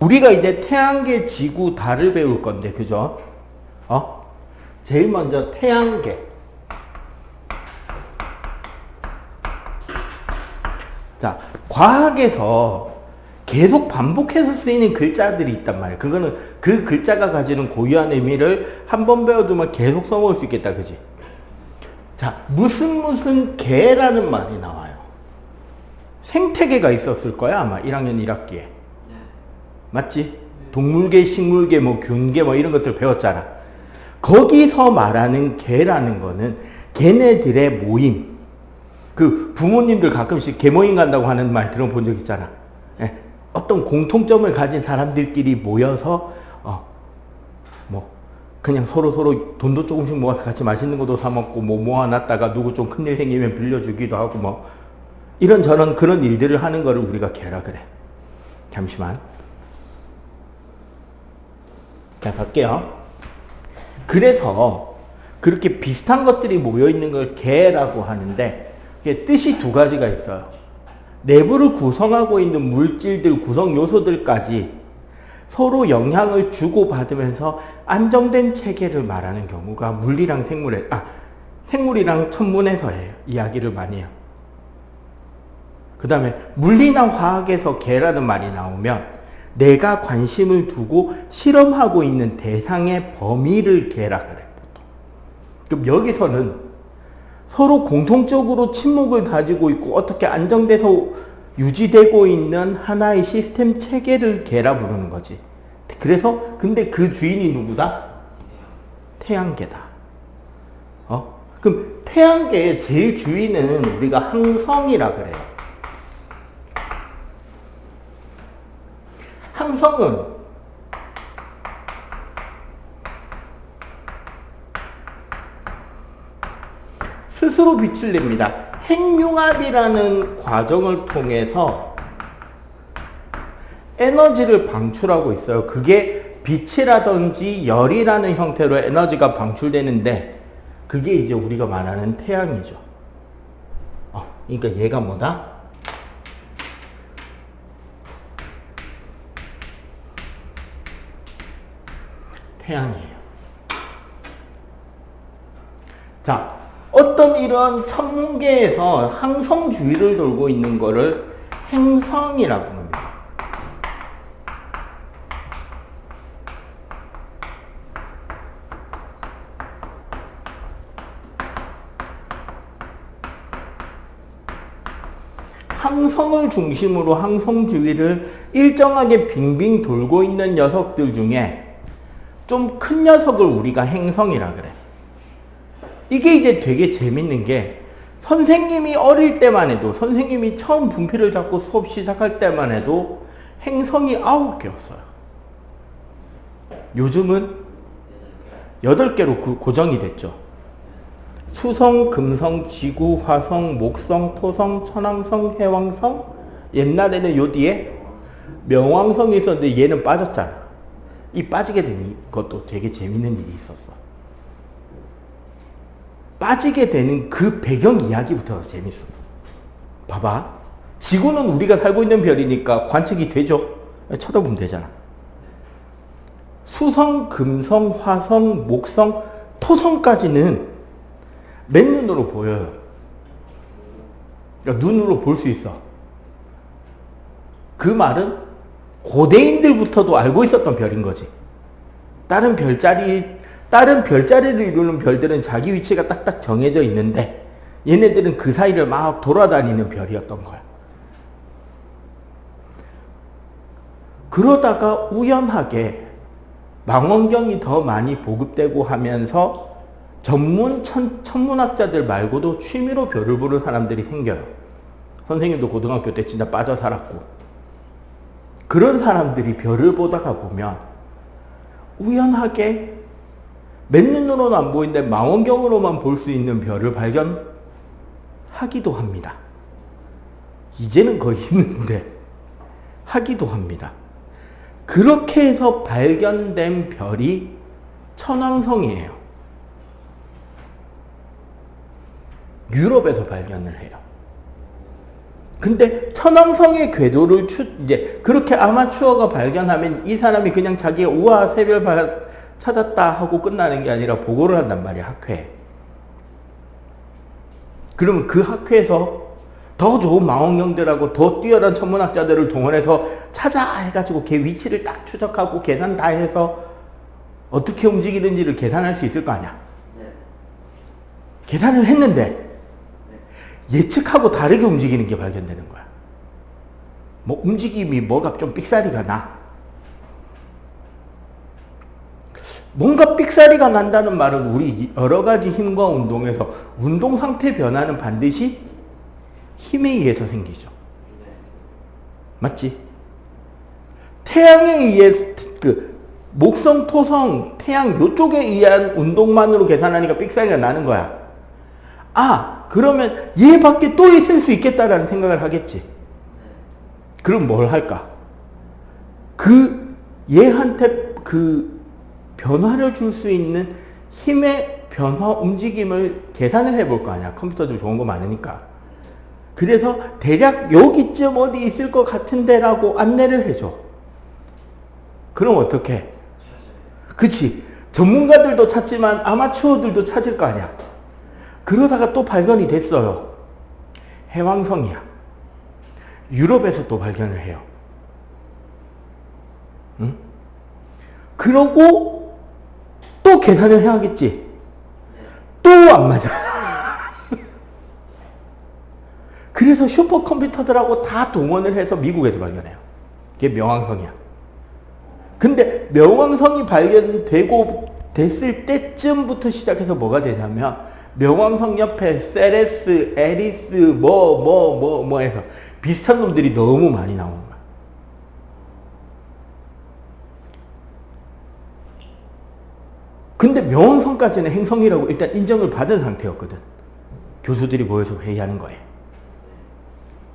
우리가 이제 태양계, 지구, 달을 배울 건데, 그죠? 제일 먼저 태양계. 자, 과학에서 계속 반복해서 쓰이는 글자들이 있단 말이에요. 그거는 그 글자가 가지는 고유한 의미를 한 번 배워두면 계속 써먹을 수 있겠다, 그지? 자, 무슨 개라는 말이 나와요. 생태계가 있었을 거야, 아마 1학년 1학기에. 맞지? 동물계, 식물계, 뭐 균계 뭐 이런 것들 배웠잖아. 거기서 말하는 개라는 거는 걔네들의 모임. 그 부모님들 가끔씩 개모임 간다고 하는 말 들어본 적 있잖아. 예? 어떤 공통점을 가진 사람들끼리 모여서 뭐 그냥 서로 돈도 조금씩 모아서 같이 맛있는 것도 사 먹고 뭐 모아놨다가 누구 좀 큰일 생기면 빌려주기도 하고 뭐 이런저런 그런 일들을 하는 거를 우리가 개라 그래. 잠시만. 자, 갈게요. 그래서 그렇게 비슷한 것들이 모여있는 걸 개라고 하는데 뜻이 두 가지가 있어요. 내부를 구성하고 있는 물질들, 구성 요소들까지 서로 영향을 주고받으면서 안정된 체계를 말하는 경우가 물리랑 생물이랑 천문에서 이야기를 많이 해요. 그 다음에 물리나 화학에서 개라는 말이 나오면 내가 관심을 두고 실험하고 있는 대상의 범위를 개라 그래, 보통. 그럼 여기서는 서로 공통적으로 침묵을 가지고 있고 어떻게 안정돼서 유지되고 있는 하나의 시스템 체계를 개라 부르는 거지. 그래서 근데 그 주인이 누구다? 태양계다. 그럼 태양계의 제일 주인은 우리가 항성이라 그래요. 항성은 스스로 빛을 냅니다. 핵융합이라는 과정을 통해서 에너지를 방출하고 있어요. 그게 빛이라든지 열이라는 형태로 에너지가 방출되는데 그게 이제 우리가 말하는 태양이죠. 그러니까 얘가 뭐다? 태양이에요. 자, 어떤 이런 천문계에서 항성 주위를 돌고 있는 거를 행성이라고 합니다. 항성을 중심으로 항성 주위를 일정하게 빙빙 돌고 있는 녀석들 중에 좀 큰 녀석을 우리가 행성이라 그래. 이게 이제 되게 재밌는 게 선생님이 어릴 때만 해도 선생님이 처음 분필을 잡고 수업 시작할 때만 해도 행성이 9개였어요. 요즘은 8개로 고정이 됐죠. 수성, 금성, 지구, 화성, 목성, 토성, 천왕성, 해왕성. 옛날에는 요 뒤에 명왕성이 있었는데 얘는 빠졌잖아. 이 빠지게 된 것도 되게 재밌는 일이 있었어. 빠지게 되는 그 배경 이야기부터 재밌어. 봐봐. 지구는 우리가 살고 있는 별이니까 관측이 되죠. 쳐다보면 되잖아. 수성, 금성, 화성, 목성, 토성까지는 맨눈으로 보여요. 그러니까 눈으로 볼 수 있어. 그 말은 고대인들부터도 알고 있었던 별인 거지. 다른 별자리를 이루는 별들은 자기 위치가 딱딱 정해져 있는데 얘네들은 그 사이를 막 돌아다니는 별이었던 거야. 그러다가 우연하게 망원경이 더 많이 보급되고 하면서 전문 천문학자들 말고도 취미로 별을 보는 사람들이 생겨요. 선생님도 고등학교 때 진짜 빠져 살았고. 그런 사람들이 별을 보다가 보면 우연하게 맨눈으로는 안 보이는데 망원경으로만 볼 수 있는 별을 발견하기도 합니다. 이제는 거의 힘든데 하기도 합니다. 그렇게 해서 발견된 별이 천왕성이에요. 유럽에서 발견을 해요. 근데 천왕성의 궤도를 이제 그렇게 아마추어가 발견하면 이 사람이 그냥 자기가 우와 새별 찾았다 하고 끝나는 게 아니라 보고를 한단 말이야, 학회에. 그러면 그 학회에서 더 좋은 망원경들하고 더 뛰어난 천문학자들을 동원해서 찾아 해가지고 걔 위치를 딱 추적하고 계산 다 해서 어떻게 움직이는지를 계산할 수 있을 거 아니야. 네. 계산을 했는데 예측하고 다르게 움직이는 게 발견되는 거야. 뭐 움직임이 뭐가 좀 삑사리가 나. 뭔가 삑사리가 난다는 말은 우리 여러 가지 힘과 운동에서 운동 상태 변화는 반드시 힘에 의해서 생기죠. 맞지? 태양에 의해서 목성, 토성, 태양 요쪽에 의한 운동만으로 계산하니까 삑사리가 나는 거야. 아, 그러면 얘 밖에 또 있을 수 있겠다라는 생각을 하겠지. 그럼 뭘 할까? 얘한테 변화를 줄 수 있는 힘의 변화 움직임을 계산을 해볼 거 아니야. 컴퓨터들 좋은 거 많으니까. 그래서 대략 여기쯤 어디 있을 것 같은데 라고 안내를 해줘. 그럼 어떻게? 그치. 전문가들도 찾지만 아마추어들도 찾을 거 아니야. 그러다가 또 발견이 됐어요. 해왕성이야. 유럽에서 또 발견을 해요. 응? 그러고 또 계산을 해야겠지. 또 안 맞아. 그래서 슈퍼컴퓨터들하고 다 동원을 해서 미국에서 발견해요. 그게 명왕성이야. 근데 명왕성이 발견되고 됐을 때쯤부터 시작해서 뭐가 되냐면 명왕성 옆에 세레스, 에리스, 뭐 해서 비슷한 놈들이 너무 많이 나오는 거야. 근데 명왕성까지는 행성이라고 일단 인정을 받은 상태였거든. 교수들이 모여서 회의하는 거예요.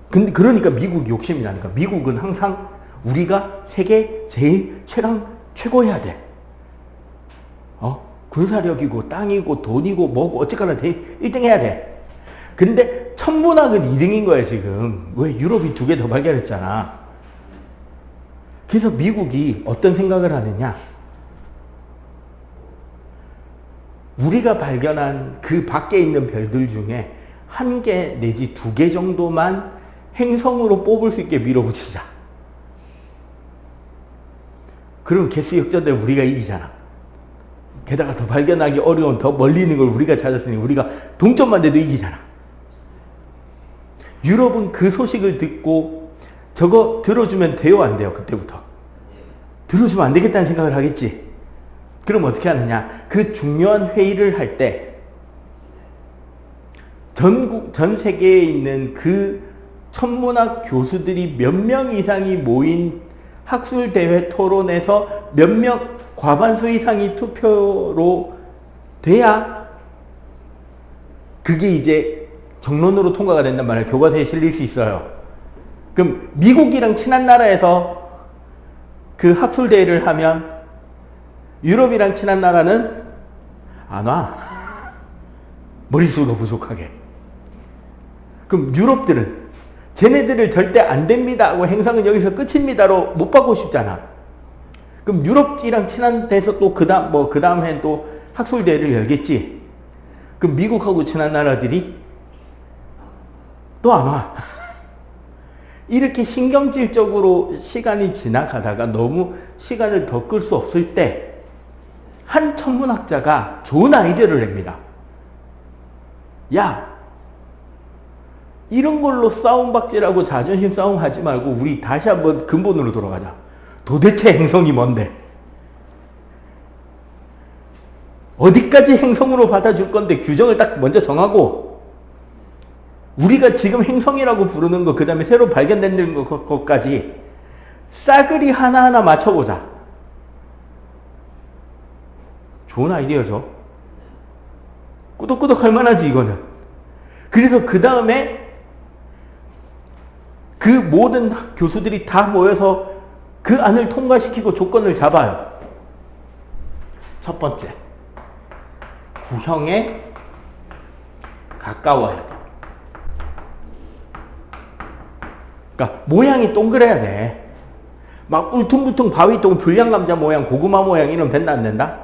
근데 그러니까 미국이 욕심이 나니까 미국은 항상 우리가 세계 제일 최고해야 돼. 군사력이고 땅이고 돈이고 뭐고 어쨌거나 1등 해야 돼. 근데 천문학은 2등인 거야 지금. 왜? 유럽이 2개 더 발견했잖아. 그래서 미국이 어떤 생각을 하느냐. 우리가 발견한 그 밖에 있는 별들 중에 1개 내지 2개 정도만 행성으로 뽑을 수 있게 밀어붙이자. 그럼 개수 역전되면 우리가 이기잖아. 게다가 더 발견하기 어려운 더 멀리 있는 걸 우리가 찾았으니 우리가 동점만 돼도 이기잖아. 유럽은 그 소식을 듣고 저거 들어주면 돼요, 안 돼요? 그때부터. 들어주면 안 되겠다는 생각을 하겠지. 그럼 어떻게 하느냐. 그 중요한 회의를 할 때 전 세계에 있는 그 천문학 교수들이 몇 명 이상이 모인 학술대회 토론에서 몇 명 과반수 이상이 투표로 돼야 그게 이제 정론으로 통과가 된단 말이에요. 교과서에 실릴 수 있어요. 그럼 미국이랑 친한 나라에서 그 학술대회를 하면 유럽이랑 친한 나라는 안 와. 머릿수가 부족하게. 그럼 유럽들은 쟤네들을 절대 안 됩니다 하고 행성은 여기서 끝입니다로 못 받고 싶잖아. 그럼 유럽이랑 친한 데서 또 그 다음 해는 또 학술대회를 열겠지. 그럼 미국하고 친한 나라들이 또 안 와. 이렇게 신경질적으로 시간이 지나가다가 너무 시간을 더 끌 수 없을 때 한 천문학자가 좋은 아이디어를 냅니다. 야, 이런 걸로 싸움박질하고 자존심 싸움 하지 말고 우리 다시 한번 근본으로 돌아가자. 도대체 행성이 뭔데? 어디까지 행성으로 받아줄 건데 규정을 딱 먼저 정하고 우리가 지금 행성이라고 부르는 거 그 다음에 새로 발견된 것까지 싸그리 하나하나 맞춰보자. 좋은 아이디어죠. 꾸덕꾸덕 할 만하지 이거는. 그래서 그 다음에 그 모든 교수들이 다 모여서 그 안을 통과시키고 조건을 잡아요. 첫 번째, 구형에 가까워야 돼. 그러니까 모양이 동그래야 돼. 막 울퉁불퉁 바위동 불량감자 모양, 고구마 모양 이러면 된다 안 된다?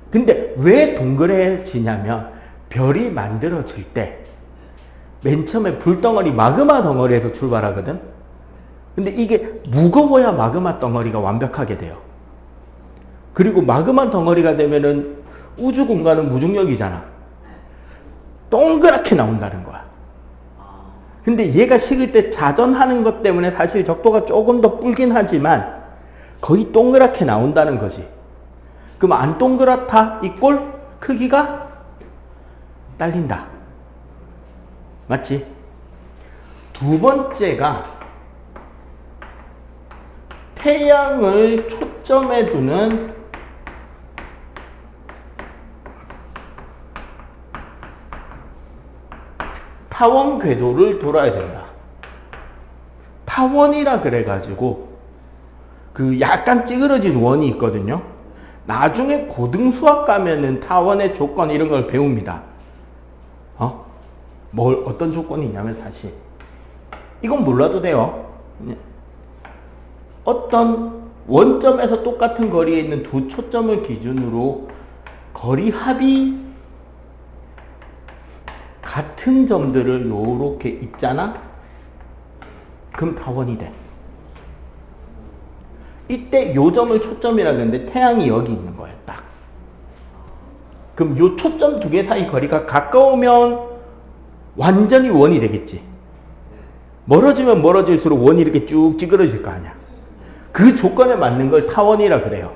근데 왜 동그래지냐면 별이 만들어질 때 맨 처음에 불덩어리 마그마 덩어리에서 출발하거든. 근데 이게 무거워야 마그마 덩어리가 완벽하게 돼요. 그리고 마그마 덩어리가 되면은 우주 공간은 무중력이잖아. 동그랗게 나온다는 거야. 근데 얘가 식을 때 자전하는 것 때문에 사실 적도가 조금 더 불긴 하지만 거의 동그랗게 나온다는 거지. 그럼 안 동그랗다? 이 꼴 크기가 딸린다. 맞지? 두 번째가 태양을 초점에 두는 타원 궤도를 돌아야 된다. 타원이라 그래가지고 그 약간 찌그러진 원이 있거든요. 나중에 고등 수학 가면은 타원의 조건 이런 걸 배웁니다. 어떤 조건이 있냐면 사실 이건 몰라도 돼요. 어떤 원점에서 똑같은 거리에 있는 두 초점을 기준으로 거리 합이 같은 점들을 요렇게 있잖아? 그럼 타원이 돼. 이때 요 점을 초점이라 그러는데 태양이 여기 있는 거예요, 딱. 그럼 요 초점 두 개 사이 거리가 가까우면 완전히 원이 되겠지. 멀어지면 멀어질수록 원이 이렇게 쭉 찌그러질 거 아니야. 그 조건에 맞는 걸 타원이라 그래요.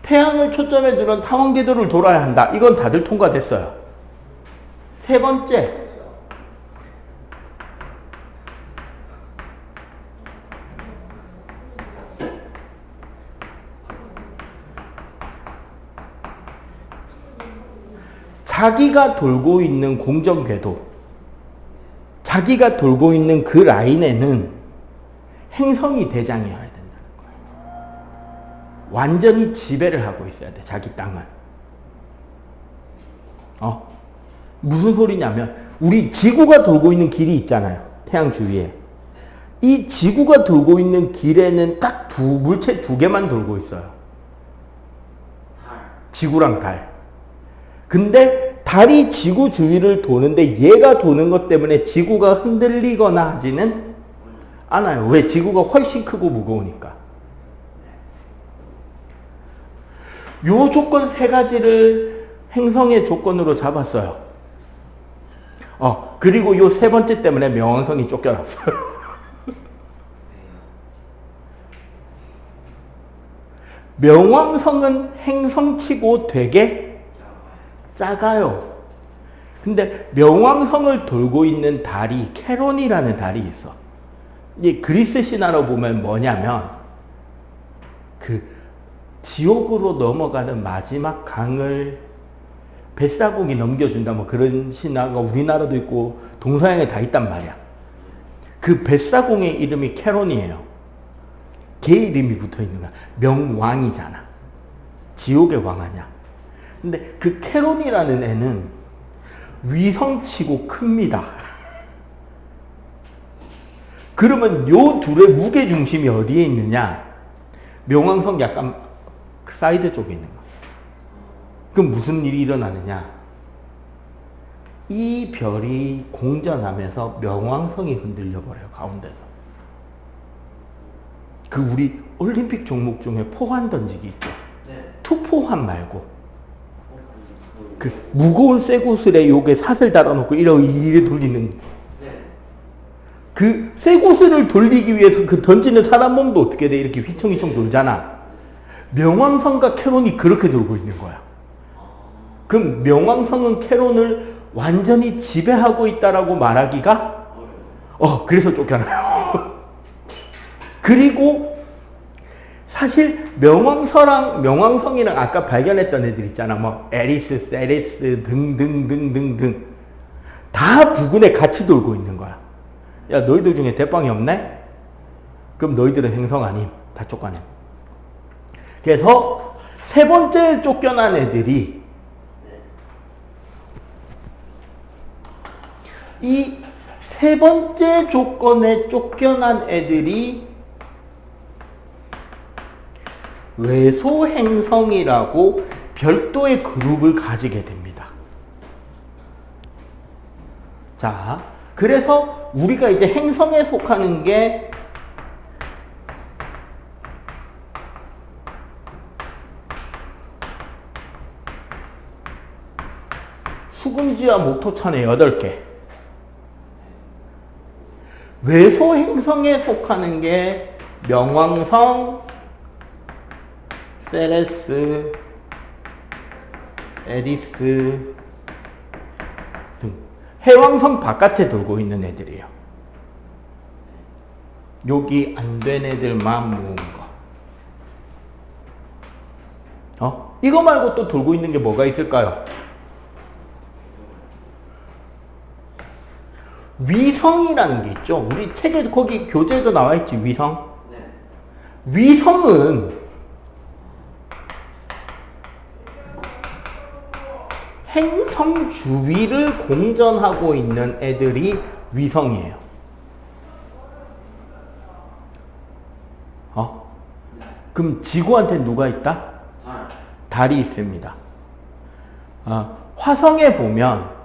태양을 초점에 두는 타원 궤도를 돌아야 한다. 이건 다들 통과됐어요. 세 번째. 자기가 돌고 있는 공전궤도, 자기가 돌고 있는 그 라인에는 행성이 대장이어야 된다는 거예요. 완전히 지배를 하고 있어야 돼, 자기 땅을. 무슨 소리냐면 우리 지구가 돌고 있는 길이 있잖아요, 태양 주위에. 이 지구가 돌고 있는 길에는 딱 물체 두 개만 돌고 있어요. 지구랑 달. 근데 달이 지구 주위를 도는데 얘가 도는 것 때문에 지구가 흔들리거나 하지는 않아요. 왜? 지구가 훨씬 크고 무거우니까. 요 조건 세 가지를 행성의 조건으로 잡았어요. 그리고 요 세 번째 때문에 명왕성이 쫓겨났어요. 명왕성은 행성치고 되게 작아요. 근데 명왕성을 돌고 있는 달이 캐론이라는 달이 있어. 이 그리스 신화로 보면 뭐냐면 그 지옥으로 넘어가는 마지막 강을 뱃사공이 넘겨준다 뭐 그런 신화가 우리나라도 있고 동서양에 다 있단 말이야. 그 뱃사공의 이름이 캐론이에요. 걔 이름이 붙어있는 거야. 명왕이잖아. 지옥의 왕 아니야. 근데 그 캐론이라는 애는 위성치고 큽니다. 그러면 요 둘의 무게중심이 어디에 있느냐? 명왕성 약간 사이드 쪽에 있는 거야. 그럼 무슨 일이 일어나느냐? 이 별이 공전하면서 명왕성이 흔들려 버려요, 가운데서. 그 우리 올림픽 종목 중에 포환 던지기 있죠? 투포환 말고. 그 무거운 쇠구슬에 요게 삿을 달아놓고 이렇게 돌리는 그 쇠구슬을 돌리기 위해서 그 던지는 사람 몸도 어떻게 돼? 이렇게 휘청휘청 돌잖아. 명왕성과 캐론이 그렇게 돌고 있는 거야. 그럼 명왕성은 캐론을 완전히 지배하고 있다라고 말하기가 그래서 쫓겨나요. 그리고 사실 명왕성이랑 아까 발견했던 애들 있잖아. 뭐 에리스, 세레스 등등등등등 다 부근에 같이 돌고 있는 거야. 야, 너희들 중에 대빵이 없네? 그럼 너희들은 행성 아님. 다 쫓겨내. 그래서 세 번째 쫓겨난 애들이 이 세 번째 조건에 쫓겨난 애들이 외소 행성이라고 별도의 그룹을 가지게 됩니다. 자, 그래서 우리가 이제 행성에 속하는 게 수금지와 목토천의 8개. 외소 행성에 속하는 게 명왕성, 세레스, 에리스 등 해왕성 바깥에 돌고 있는 애들이에요. 여기 안 된 애들만 모은 거. 이거 말고 또 돌고 있는 게 뭐가 있을까요? 위성이라는 게 있죠. 우리 책에 거기 교재에도 나와 있지, 위성. 네. 위성은 행성 주위를 공전하고 있는 애들이 위성이에요. 그럼 지구한테 누가 있다? 달이 있습니다. 화성에 보면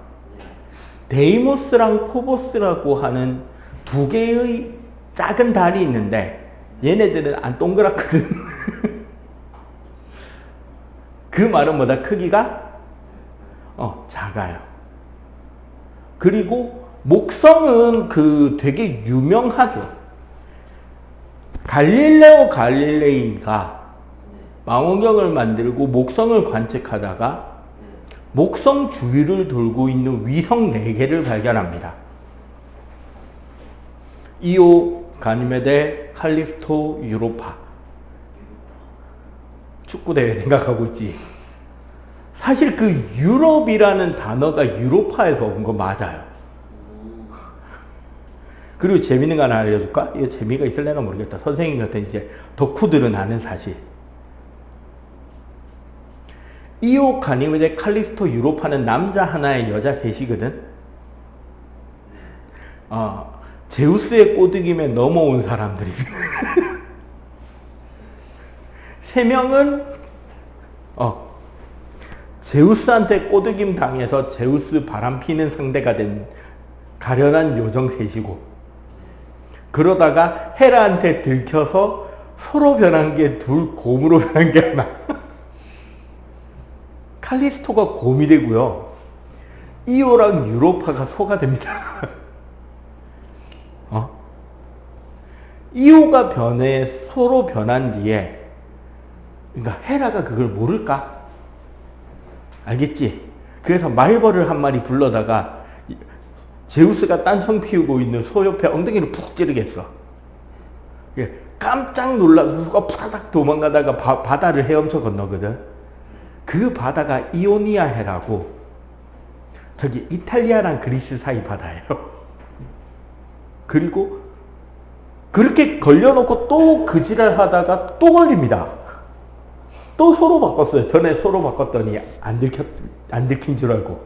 데이모스랑 포보스라고 하는 두 개의 작은 달이 있는데 얘네들은 안 동그랗거든. 그 말은 뭐다? 크기가 작아요. 그리고 목성은 되게 유명하죠. 갈릴레오 갈릴레이가 망원경을 만들고 목성을 관측하다가 목성 주위를 돌고 있는 위성 4개를 발견합니다. 이오, 가니메데, 칼리스토, 유로파. 축구대회 생각하고 있지. 사실 그 유럽이라는 단어가 유로파에서 온 거 맞아요. 그리고 재밌는 거 하나 알려줄까? 이거 재미가 있을래나 모르겠다. 선생님 같은 이제 덕후들은 아는 사실. 이오, 가니메데, 칼리스토, 유로파는 남자 하나에 여자 셋이거든. 제우스의 꼬드김에 넘어온 사람들입니다. 3명은 제우스한테 꼬드김 당해서 제우스 바람피는 상대가 된 가련한 요정 셋이고, 그러다가 헤라한테 들켜서 소로 변한 게 둘, 곰으로 변한 게 하나. 칼리스토가 곰이 되고요. 이오랑 유로파가 소가 됩니다. 이오가 소로 변한 뒤에, 그러니까 헤라가 그걸 모를까? 알겠지? 그래서 말벌을 한 마리 불러다가 제우스가 딴청 피우고 있는 소 옆에 엉덩이를 푹 찌르겠어. 깜짝 놀라서 소가 푸다닥 도망가다가 바다를 헤엄쳐 건너거든. 그 바다가 이오니아 해라고, 저기 이탈리아랑 그리스 사이 바다예요. 그리고 그렇게 걸려놓고 또 그 지랄 하다가 또 걸립니다. 또 소로 바꿨어요. 전에 소로 바꿨더니 안 들킨 줄 알고.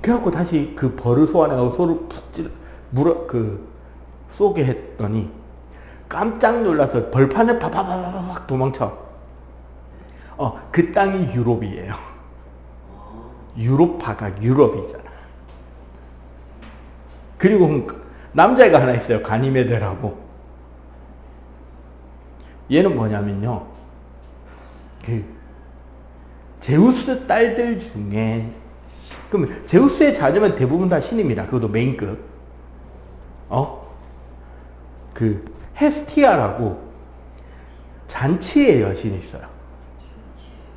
그래갖고 다시 그 벌을 소환해가지고 소를 푹 쏘게 했더니 깜짝 놀라서 벌판을 파파파파팍 도망쳐. 그 땅이 유럽이에요. 유로파가 유럽이잖아. 그리고 남자애가 하나 있어요. 가니메데라고. 얘는 뭐냐면요, 제우스 딸들 중에, 그럼 제우스의 자녀면 대부분 다 신입니다. 그것도 메인급. 헤스티아라고 잔치의 여신이 있어요.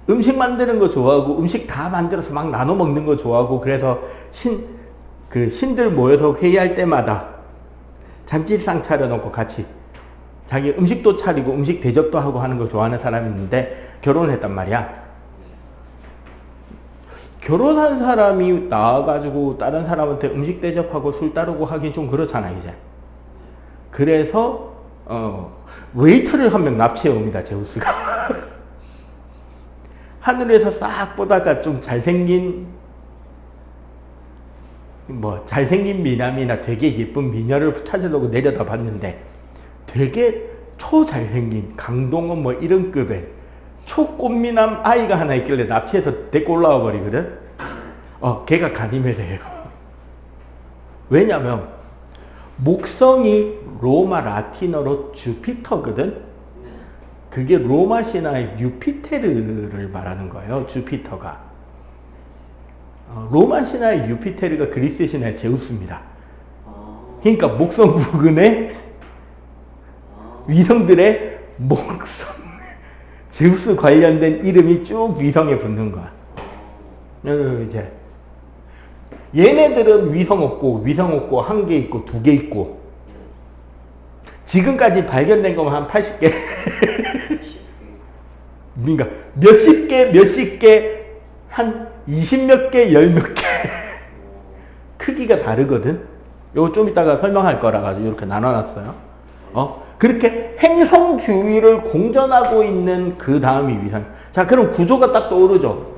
음식 만드는 거 좋아하고, 음식 다 만들어서 막 나눠 먹는 거 좋아하고, 그래서 신들 모여서 회의할 때마다 잔치상 차려놓고 같이 자기 음식도 차리고 음식 대접도 하고 하는 걸 좋아하는 사람이 있는데 결혼을 했단 말이야. 결혼한 사람이 나와가지고 다른 사람한테 음식 대접하고 술 따르고 하긴 좀 그렇잖아, 이제. 그래서 웨이터를 한 명 납치해 옵니다, 제우스가. 하늘에서 싹 보다가 좀 잘생긴 뭐 잘생긴 미남이나 되게 예쁜 미녀를 찾으려고 내려다 봤는데 되게 초잘생긴 강동원 뭐 이런 급의 초꽃미남 아이가 하나 있길래 납치해서 데리고 올라와 버리거든. 걔가 가니메데예요. 왜냐면 목성이 로마 라틴어로 주피터거든. 그게 로마 신화의 유피테르를 말하는 거예요. 주피터가. 로마 신화의 유피테르가 그리스 신화의 제우스입니다. 그러니까 목성 부근에 위성들의 목성 제우스 관련된 이름이 쭉 위성에 붙는 거야. 이제 얘네들은 위성 없고 한 개 있고 두 개 있고 지금까지 발견된 것만 한 80개. 그러니까 몇십 개 한 20몇 개, 10몇 개. 크기가 다르거든. 요거 좀 이따가 설명할 거라 가지고 이렇게 나눠놨어요. 그렇게 행성 주위를 공전하고 있는 그 다음이 위성. 자, 그럼 구조가 딱 떠오르죠.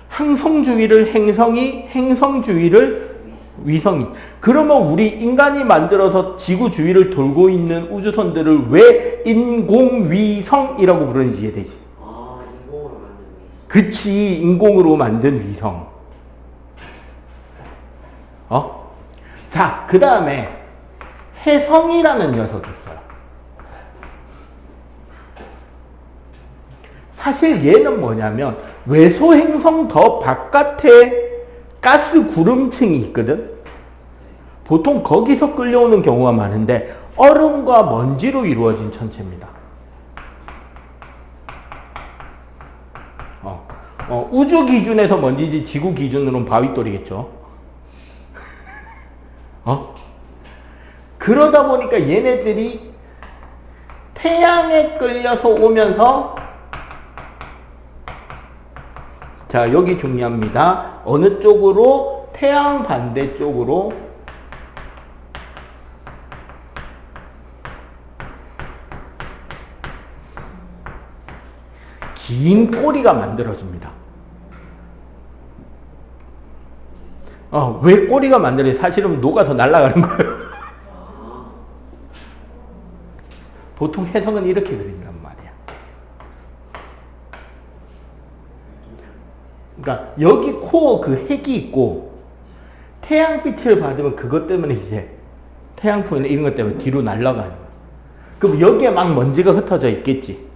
항성 주위를 행성이, 행성 주위를 위성이. 그러면 우리 인간이 만들어서 지구 주위를 돌고 있는 우주선들을 왜 인공위성이라고 부르는지 이해되지? 인공으로 만든 위성. 그치, 인공으로 만든 위성. 자, 그 다음에 혜성이라는 녀석이 있어요. 사실 얘는 뭐냐면 외소 행성 더 바깥에 가스 구름층이 있거든. 보통 거기서 끌려오는 경우가 많은데 얼음과 먼지로 이루어진 천체입니다. 우주 기준에서 먼지지 지구 기준으로는 바위돌이겠죠. 그러다 보니까 얘네들이 태양에 끌려서 오면서 자, 여기 중요합니다. 어느 쪽으로? 태양 반대쪽으로 긴 꼬리가 만들어집니다. 왜 꼬리가 만들어요? 사실은 녹아서 날아가는 거예요. 보통 혜성은 이렇게 그린단 말이야. 그러니까 여기 코어 그 핵이 있고 태양빛을 받으면 그것 때문에 이제 태양풍이나 이런 것 때문에 뒤로 날아가는 거야. 그럼 여기에 막 먼지가 흩어져 있겠지.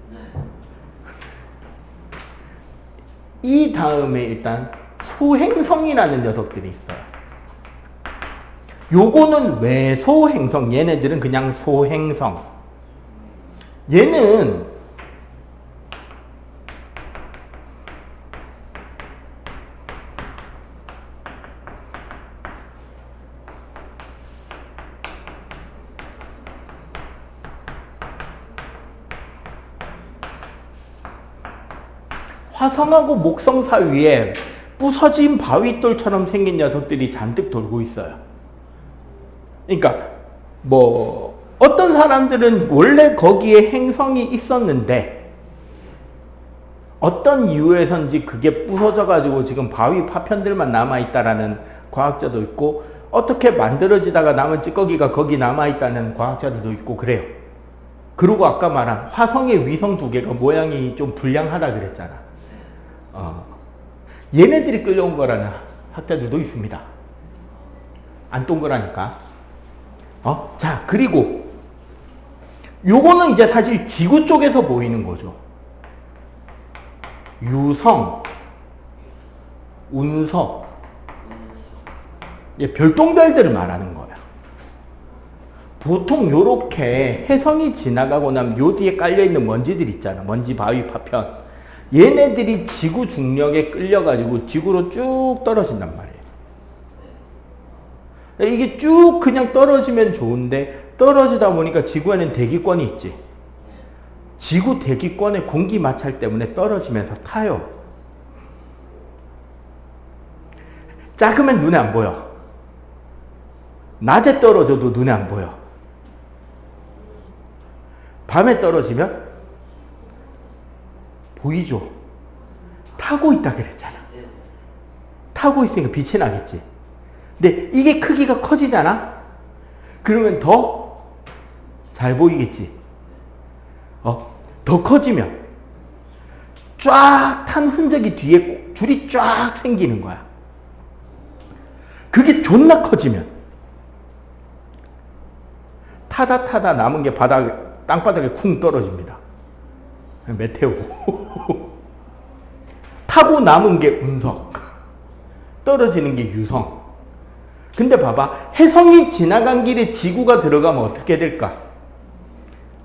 이 다음에 일단 소행성이라는 녀석들이 있어요. 요거는 외소행성. 얘네들은 그냥 소행성. 얘는 화성하고 목성 사이에 부서진 바위돌처럼 생긴 녀석들이 잔뜩 돌고 있어요. 그러니까 뭐 어떤 사람들은 원래 거기에 행성이 있었는데 어떤 이유에선지 그게 부서져 가지고 지금 바위 파편들만 남아 있다라는 과학자도 있고 어떻게 만들어지다가 남은 찌꺼기가 거기 남아 있다는 과학자들도 있고 그래요. 그리고 아까 말한 화성의 위성 두 개가 모양이 좀 불량하다 그랬잖아. 얘네들이 끌려온 거라는 학자들도 있습니다. 안 동그라니까. 자, 그리고 요거는 이제 사실 지구 쪽에서 보이는 거죠. 유성, 운석. 별똥별들을 말하는 거야. 보통 요렇게 혜성이 지나가고 나면 요 뒤에 깔려있는 먼지들 있잖아. 먼지 바위 파편. 얘네들이 지구 중력에 끌려가지고 지구로 쭉 떨어진단 말이에요. 이게 쭉 그냥 떨어지면 좋은데 떨어지다 보니까 지구에는 대기권이 있지. 지구 대기권의 공기 마찰 때문에 떨어지면서 타요. 작으면 눈에 안 보여. 낮에 떨어져도 눈에 안 보여. 밤에 떨어지면 보이죠? 타고 있다 그랬잖아. 타고 있으니까 빛이 나겠지. 근데 이게 크기가 커지잖아? 그러면 더 잘 보이겠지? 더 커지면 쫙 탄 흔적이 뒤에 줄이 쫙 생기는 거야. 그게 존나 커지면 타다 남은 게 땅바닥에 쿵 떨어집니다. 메테오. 타고 남은 게 운석. 떨어지는 게 유성. 근데 봐봐. 해성이 지나간 길에 지구가 들어가면 어떻게 될까?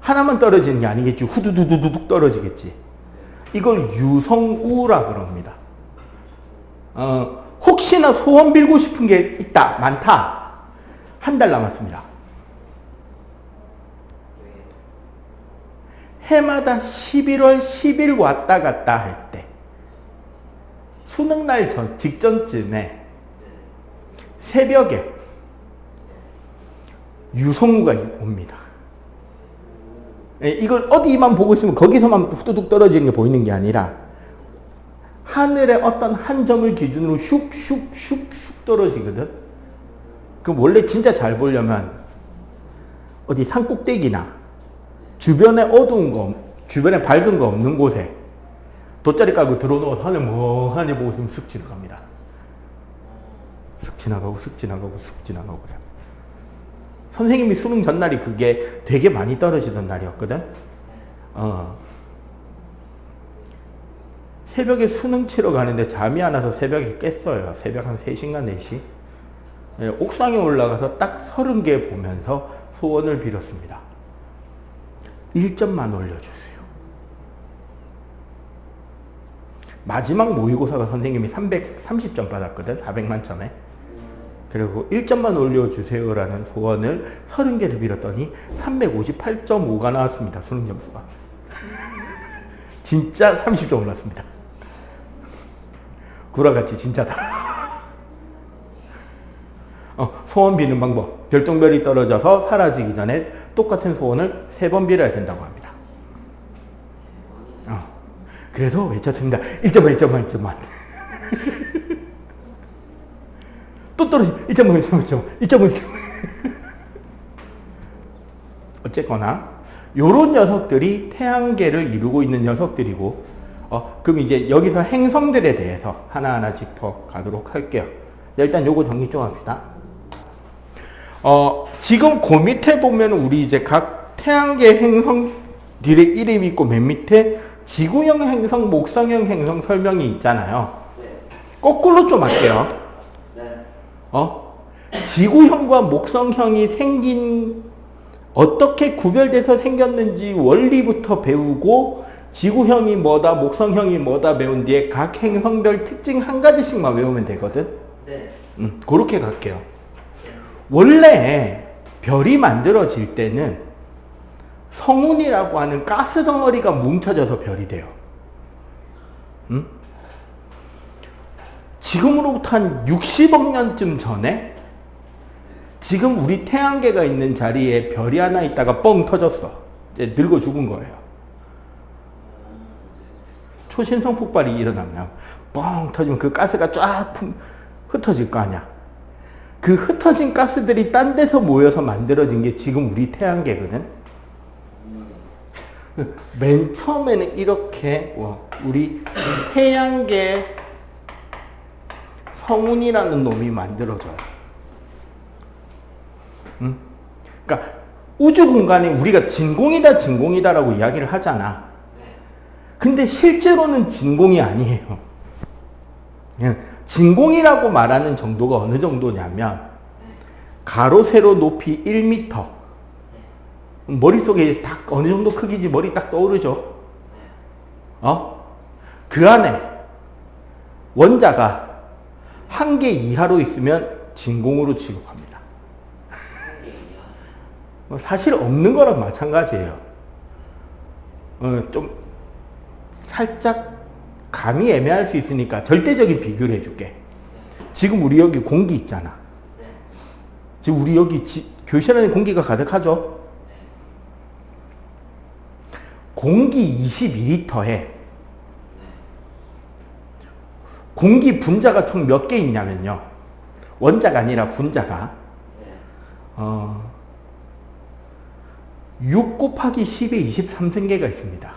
하나만 떨어지는 게 아니겠지. 후두두두둑 떨어지겠지. 이걸 유성우라 그럽니다. 혹시나 소원 빌고 싶은 게 있다. 많다. 한 달 남았습니다. 해마다 11월 10일 왔다 갔다 할 때 수능날 직전쯤에 새벽에 유성우가 옵니다. 이걸 어디만 보고 있으면 거기서만 후두둑 떨어지는 게 보이는 게 아니라 하늘의 어떤 한 점을 기준으로 슉슉슉슉 떨어지거든. 그럼 원래 진짜 잘 보려면 어디 산꼭대기나 주변에 어두운 거, 주변에 밝은 거 없는 곳에 돗자리 깔고 들어놓아서 하늘 멍하니 보고 있으면 슥 지나갑니다. 슥 지나가고 슥 지나가고 슥 지나가고 그래. 선생님이 수능 전날이 그게 되게 많이 떨어지던 날이었거든. 새벽에 수능 치러 가는데 잠이 안 와서 새벽에 깼어요. 새벽 한 3시인가 4시. 옥상에 올라가서 딱 30개 보면서 소원을 빌었습니다. 1점만 올려주세요. 마지막 모의고사가 선생님이 330점 받았거든. 400만 점에. 그리고 1점만 올려주세요라는 소원을 30개를 빌었더니 358.5가 나왔습니다. 수능 점수가. 진짜 30점 올랐습니다. 구라같이 진짜다. 소원 비는 방법. 별똥별이 떨어져서 사라지기 전에 똑같은 소원을 3번 빌어야 된다고 합니다. 그래서 외쳤습니다. 1점만, 1점만, 1점만. 또 떨어지. 1점만, 1점만, 1점만, 1점만. 어쨌거나 요런 녀석들이 태양계를 이루고 있는 녀석들이고, 그럼 이제 여기서 행성들에 대해서 하나하나 짚어가도록 할게요. 일단 요거 정리 좀 합시다. 지금 그 밑에 보면 우리 이제 각 태양계 행성들의 이름이 있고 맨 밑에 지구형 행성, 목성형 행성 설명이 있잖아요. 거꾸로 좀 할게요. 지구형과 목성형이 생긴 어떻게 구별돼서 생겼는지 원리부터 배우고 지구형이 뭐다, 목성형이 뭐다 배운 뒤에 각 행성별 특징 한 가지씩만 외우면 되거든. 그렇게 갈게요. 원래 별이 만들어질 때는 성운이라고 하는 가스 덩어리가 뭉쳐져서 별이 돼요. 지금으로부터 한 60억 년쯤 전에 지금 우리 태양계가 있는 자리에 별이 하나 있다가 뻥 터졌어. 이제 늙어 죽은 거예요. 초신성 폭발이 일어나면 뻥 터지면 그 가스가 쫙 흩어질 거 아니야. 그 흩어진 가스들이 딴 데서 모여서 만들어진 게 지금 우리 태양계거든. 맨 처음에는 이렇게 우리 태양계 성운이라는 놈이 만들어져요. 그러니까 우주 공간에 우리가 진공이다 진공이다라고 이야기를 하잖아. 근데 실제로는 진공이 아니에요. 진공이라고 말하는 정도가 어느 정도냐면 가로 세로 높이 1m. 머릿속에 딱 어느 정도 크기지 머리 딱 떠오르죠. 그 안에 원자가 1개 이하로 있으면 진공으로 취급합니다. 사실 없는 거랑 마찬가지예요. 좀 살짝 감이 애매할 수 있으니까 절대적인 비교를 해줄게. 지금 우리 여기 공기 있잖아. 지금 우리 여기 교실 안에 공기가 가득하죠? 공기 22리터에 공기 분자가 총 몇 개 있냐면요. 원자가 아니라 분자가 네. 6 곱하기 10의 23승계가 있습니다.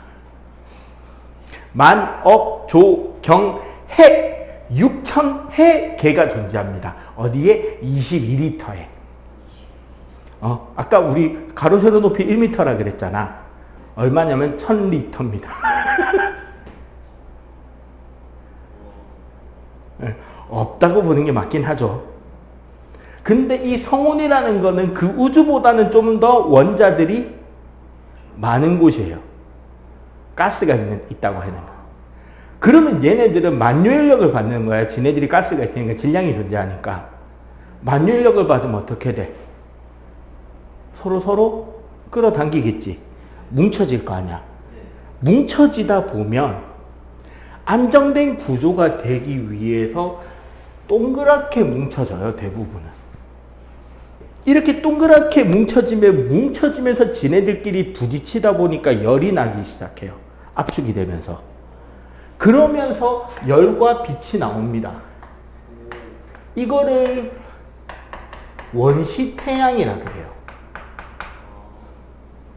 만, 억, 조, 경, 해 6,000해 개가 존재합니다. 어디에? 22리터에. 아까 우리 가로 세로 높이 1m라 그랬잖아. 얼마냐면 1000리터입니다. 없다고 보는 게 맞긴 하죠. 근데 이 성운이라는 거는 그 우주보다는 좀 더 원자들이 많은 곳이에요. 가스가 있다고 하는 거. 그러면 얘네들은 만유인력을 받는 거야. 지네들이 가스가 있으니까 질량이 존재하니까. 만유인력을 받으면 어떻게 돼? 서로 끌어당기겠지. 뭉쳐질 거 아니야. 뭉쳐지다 보면 안정된 구조가 되기 위해서 동그랗게 뭉쳐져요. 대부분은. 이렇게 동그랗게 뭉쳐지면서 지네들끼리 부딪히다 보니까 열이 나기 시작해요. 압축이 되면서. 그러면서 열과 빛이 나옵니다. 이거를 원시 태양이라 그래요.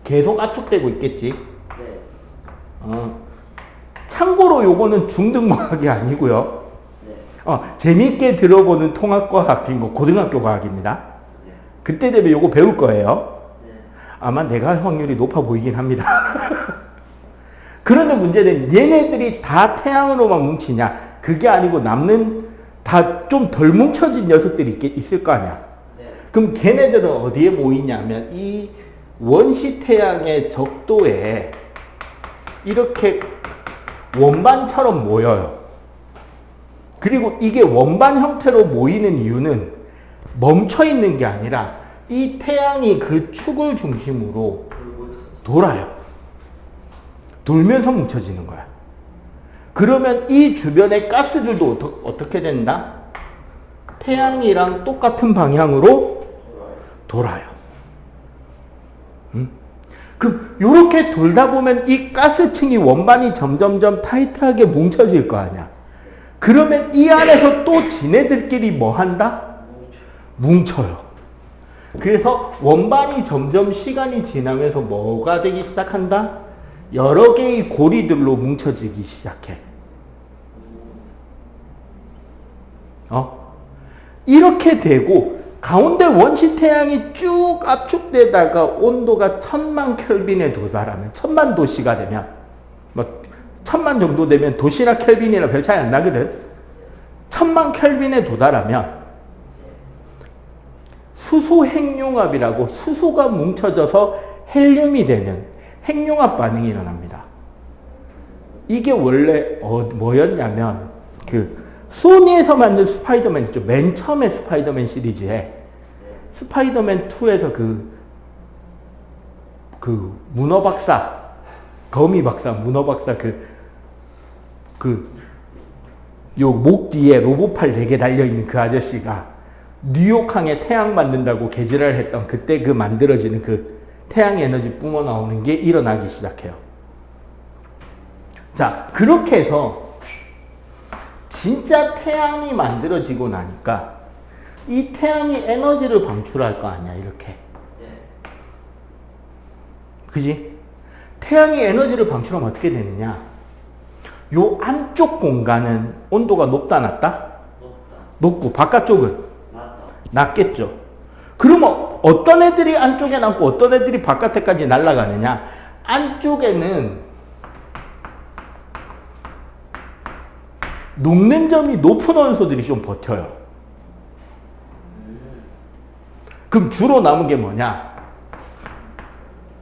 계속 압축되고 있겠지. 네. 참고로 요거는 중등과학이 아니고요. 네. 재미있게 들어보는 통합과학인 거 고등학교 과학입니다. 네. 그때 되면 요거 배울 거예요. 네. 아마 내가 할 확률이 높아 보이긴 합니다. 그런데 문제는 얘네들이 다 태양으로만 뭉치냐? 그게 아니고 남는 다 좀 덜 뭉쳐진 녀석들이 있을 거 아니야. 네. 그럼 걔네들은 어디에 모이냐면 이 원시 태양의 적도에 이렇게 원반처럼 모여요. 그리고 이게 원반 형태로 모이는 이유는 멈춰 있는 게 아니라 이 태양이 그 축을 중심으로 돌아요. 돌면서 뭉쳐지는 거야. 그러면 이 주변의 가스들도 어떻게 된다? 태양이랑 똑같은 방향으로 돌아요. 그럼 이렇게 돌다 보면 이 가스층이 원반이 점점점 타이트하게 뭉쳐질 거 아니야. 그러면 이 안에서 또 지네들끼리 뭐 한다? 뭉쳐요. 그래서 원반이 점점 시간이 지나면서 뭐가 되기 시작한다? 여러 개의 고리들로 뭉쳐지기 시작해. 이렇게 되고 가운데 원시 태양이 쭉 압축되다가 온도가 1000만 켈빈에 도달하면 1000만 도시가 되면 1000만 정도 되면 도시나 켈빈이나 별 차이 안 나거든. 1000만 켈빈에 도달하면 수소 핵융합이라고 수소가 뭉쳐져서 헬륨이 되는 핵융합 반응이 일어납니다. 이게 원래 뭐였냐면 소니에서 만든 스파이더맨 있죠. 맨 처음에 스파이더맨 시리즈에 스파이더맨 2에서 문어 박사, 거미 박사, 문어 박사 요 목 뒤에 로봇팔 4개 달려있는 그 아저씨가 뉴욕항에 태양 만든다고 개지랄 했던 그때 만들어지는 태양 에너지 뿜어 나오는 게 일어나기 시작해요. 자, 그렇게 해서 진짜 태양이 만들어지고 나니까 이 태양이 에너지를 방출할 거 아니야, 이렇게. 그지? 태양이 에너지를 방출하면 어떻게 되느냐? 요 안쪽 공간은 온도가 높다, 낮다? 높고, 바깥쪽은? 낮겠죠. 그러면 어떤 애들이 안쪽에 남고 어떤 애들이 바깥에까지 날아가느냐? 안쪽에는 녹는 점이 높은 원소들이 좀 버텨요. 그럼 주로 남은 게 뭐냐?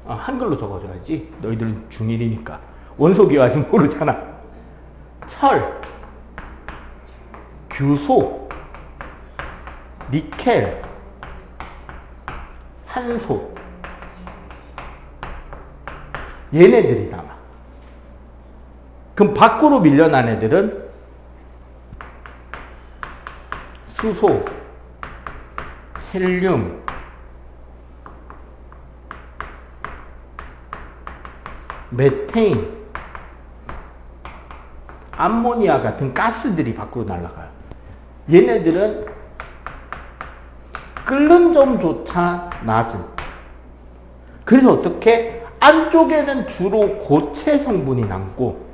한글로 적어줘야지. 너희들은 중1이니까. 원소기호 아직 모르잖아. 철, 규소, 니켈, 산소. 얘네들이 남아. 그럼 밖으로 밀려난 애들은 수소, 헬륨, 메테인, 암모니아 같은 가스들이 밖으로 날아가요. 얘네들은 끓는 점조차 낮은. 그래서 어떻게 안쪽에는 주로 고체 성분이 남고,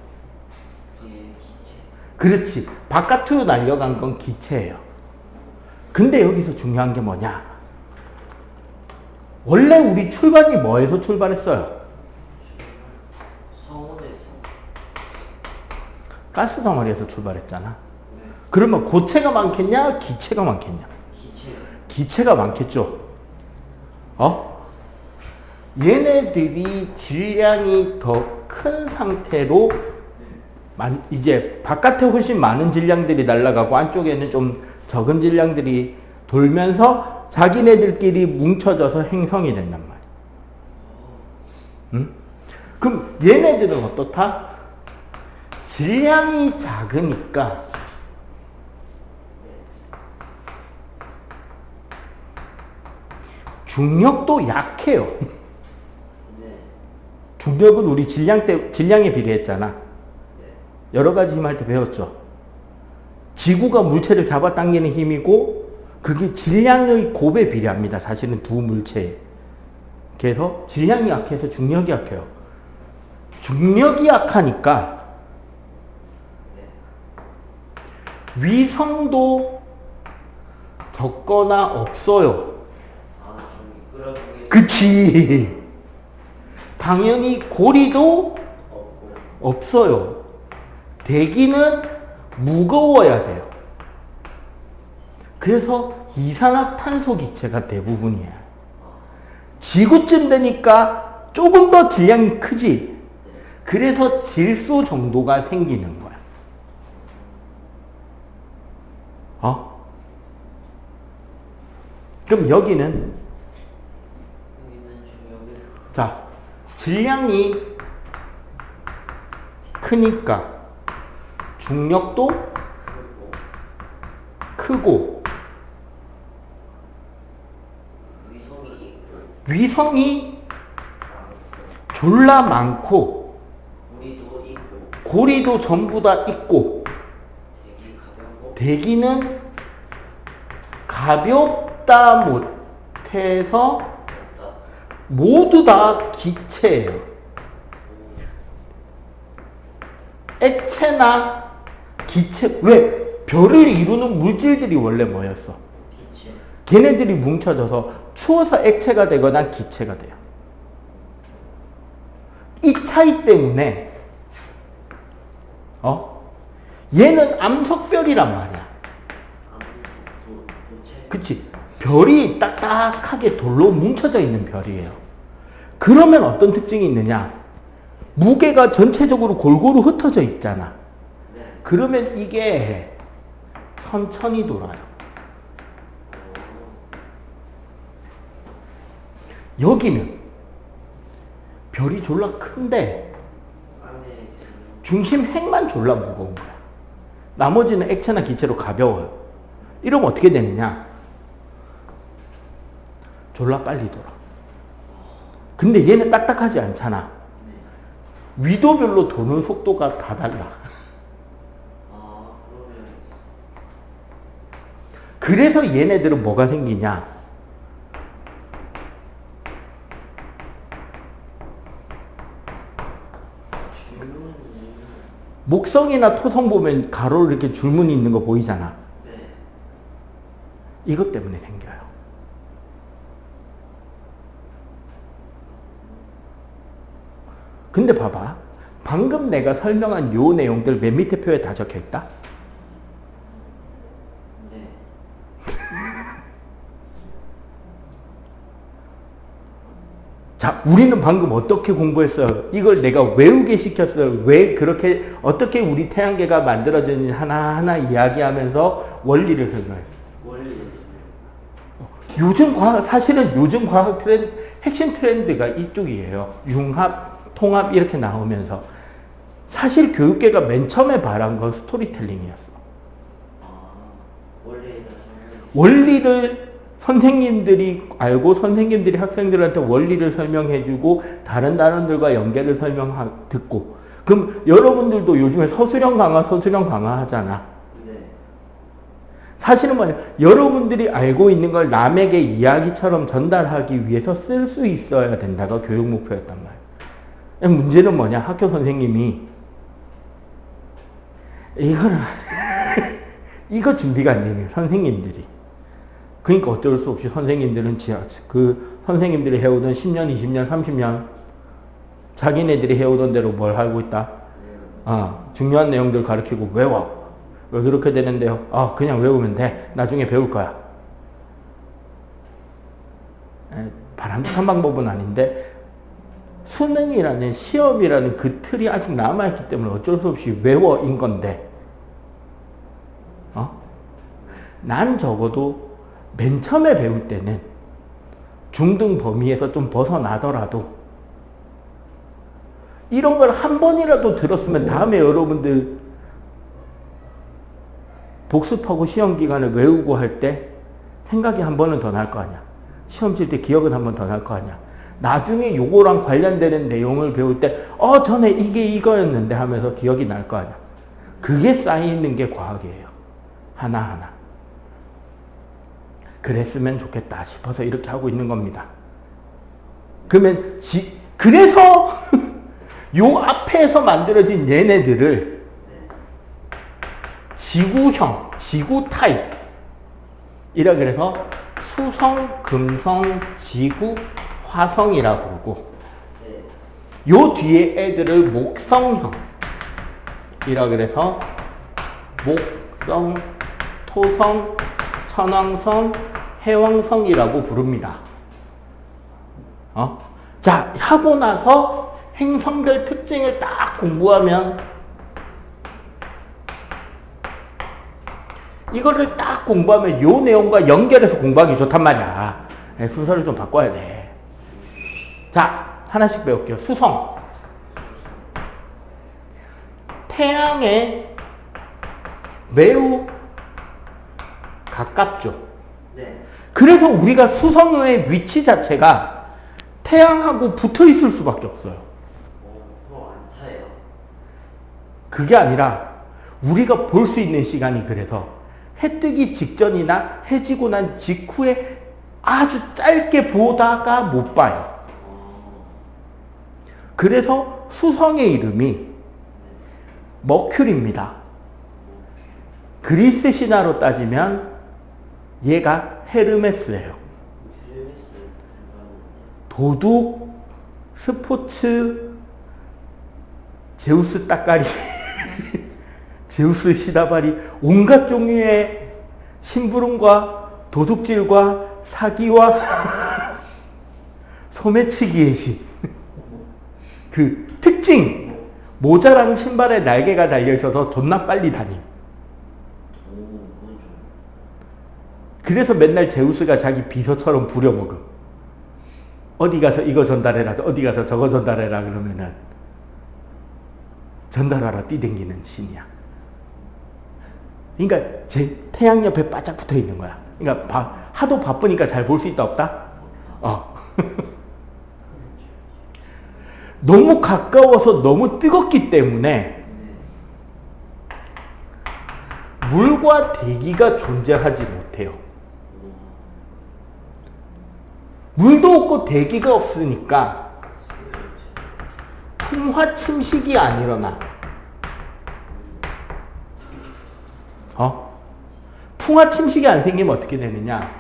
기체. 그렇지, 바깥으로 날려간 건 기체예요. 근데 여기서 중요한 게 뭐냐? 원래 우리 출발이 뭐에서 출발했어요? 성운에서. 가스 덩어리에서 출발했잖아. 그러면 고체가 많겠냐? 기체가 많겠냐? 기체. 기체가 많겠죠. 얘네들이 질량이 더 큰 상태로 이제 바깥에 훨씬 많은 질량들이 날아가고 안쪽에는 좀 적은 질량들이 돌면서 자기네들끼리 뭉쳐져서 행성이 된단 말이야. 응? 그럼 얘네들은 어떻다? 질량이 작으니까 중력도 약해요. 네. 중력은 우리 질량에 비례했잖아. 여러 가지 힘 할 때 배웠죠. 지구가 물체를 잡아당기는 힘이고 그게 질량의 곱에 비례합니다. 사실은 두 물체에. 그래서 질량이 약해서 중력이 약해요. 중력이 약하니까 위성도 적거나 없어요. 아, 좀 끌어당기는. 그치. 당연히 고리도 없고. 없어요. 대기는 무거워야 돼요. 그래서 이산화탄소 기체가 대부분이에요. 지구쯤 되니까 조금 더 질량이 크지. 그래서 질소 정도가 생기는 거야. 그럼 여기는 여기는 중력이. 자, 질량이 크니까 중력도 크고 위성이 있고. 위성이 졸라 많고 고리도 있고. 고리도 전부 다 있고 되게 가볍고. 대기는 가볍다 못해서 없다. 모두 다 기체예요. 액체나 기체, 왜? 별을 이루는 물질들이 원래 뭐였어? 기체. 걔네들이 뭉쳐져서 추워서 액체가 되거나 기체가 돼요. 이 차이 때문에 얘는 암석별이란 말이야. 도체. 그치? 별이 딱딱하게 돌로 뭉쳐져 있는 별이에요. 그러면 어떤 특징이 있느냐? 무게가 전체적으로 골고루 흩어져 있잖아. 네. 그러면 이게 천천히 돌아요. 여기는 별이 졸라 큰데 안에 중심 핵만 졸라 무거운 거야. 나머지는 액체나 기체로 가벼워요. 이러면 어떻게 되느냐? 졸라 빨리 돌아. 근데 얘는 딱딱하지 않잖아. 위도별로 도는 속도가 다 달라. 그러면 그래서 얘네들은 뭐가 생기냐? 줄무늬. 목성이나 토성 보면 가로로 이렇게 줄무늬 있는 거 보이잖아. 네. 이것 때문에 생겨요. 근데 봐봐. 방금 내가 설명한 요 내용들 맨 밑에 표에 다 적혀 있다? 네. 자, 우리는 방금 어떻게 공부했어요? 이걸 내가 외우게 시켰어요. 왜 그렇게, 어떻게 우리 태양계가 만들어졌는지 하나하나 이야기하면서 원리를 설명했어요. 요즘 사실은 요즘 과학 트렌드, 핵심 트렌드가 이쪽이에요. 융합, 통합 이렇게 나오면서. 사실 교육계가 맨 처음에 바란 건 스토리텔링이었어. 원리에다 설명해. 원리를 선생님들이 알고 선생님들이 학생들한테 원리를 설명해주고 다른 단원들과 연계를 듣고. 그럼 여러분들도 요즘에 서술형 강화 하잖아. 네. 사실은 뭐냐, 여러분들이 알고 있는 걸 남에게 이야기처럼 전달하기 위해서 쓸 수 있어야 된다가 교육 목표였단 말이에요. 문제는 뭐냐, 학교 선생님이 이거 준비가 안 되네요, 선생님들이. 그러니까 어쩔 수 없이 선생님들은 그 선생님들이 해오던 10년, 20년, 30년 자기네들이 해오던 대로 뭘 하고 있다? 중요한 내용들 가르치고 외워. 왜 그렇게 되는데요? 그냥 외우면 돼. 나중에 배울 거야. 바람직한 방법은 아닌데 수능이라는 시험이라는 그 틀이 아직 남아있기 때문에 어쩔 수 없이 외워인 건데 난 적어도 맨 처음에 배울 때는 중등 범위에서 좀 벗어나더라도 이런 걸 한 번이라도 들었으면 다음에 여러분들 복습하고 시험 기간에 외우고 할 때 생각이 한 번은 더 날 거 아니야. 시험 칠 때 기억은 한 번 더 날 거 아니야. 나중에 요거랑 관련되는 내용을 배울 때 전에 이게 이거였는데 하면서 기억이 날 거 아니야. 그게 쌓이는 게 과학이에요. 하나하나. 그랬으면 좋겠다 싶어서 이렇게 하고 있는 겁니다. 그러면 그래서 요 앞에서 만들어진 얘네들을 지구형, 지구 타입 이라 그래서 수성, 금성, 지구, 화성이라 부르고 요 뒤에 애들을 목성형 이라 그래서 목성, 토성, 천왕성, 해왕성이라고 부릅니다. 자, 하고 나서 행성별 특징을 딱 공부하면 이거를 딱 공부하면 요 내용과 연결해서 공부하기 좋단 말이야. 순서를 좀 바꿔야 돼. 자, 하나씩 배울게요. 수성. 태양에 매우 가깝죠. 네. 그래서 우리가 수성의 위치 자체가 태양하고 붙어 있을 수밖에 없어요. 그거 안 타요. 그게 아니라 우리가 볼 수 있는 시간이 그래서 해 뜨기 직전이나 해 지고 난 직후에 아주 짧게 보다가 못 봐요. 그래서 수성의 이름이 머큐리입니다. 그리스 신화로 따지면 얘가 헤르메스예요. 도둑, 스포츠, 제우스 따까리, 제우스 시다바리, 온갖 종류의 심부름과 도둑질과 사기와 소매치기의 신. 그 특징, 모자랑 신발에 날개가 달려있어서 존나 빨리 다님. 그래서 맨날 제우스가 자기 비서처럼 부려먹음. 어디 가서 이거 전달해라, 어디 가서 저거 전달해라 그러면은 전달하러 뛰댕기는 신이야. 그러니까 제 태양 옆에 바짝 붙어 있는 거야. 그러니까 하도 바쁘니까 잘 볼 수 있다 없다? 너무 가까워서 너무 뜨겁기 때문에 물과 대기가 존재하지 못해요. 물도 없고 대기가 없으니까 풍화 침식이 안 일어나. 풍화 침식이 안 생기면 어떻게 되느냐?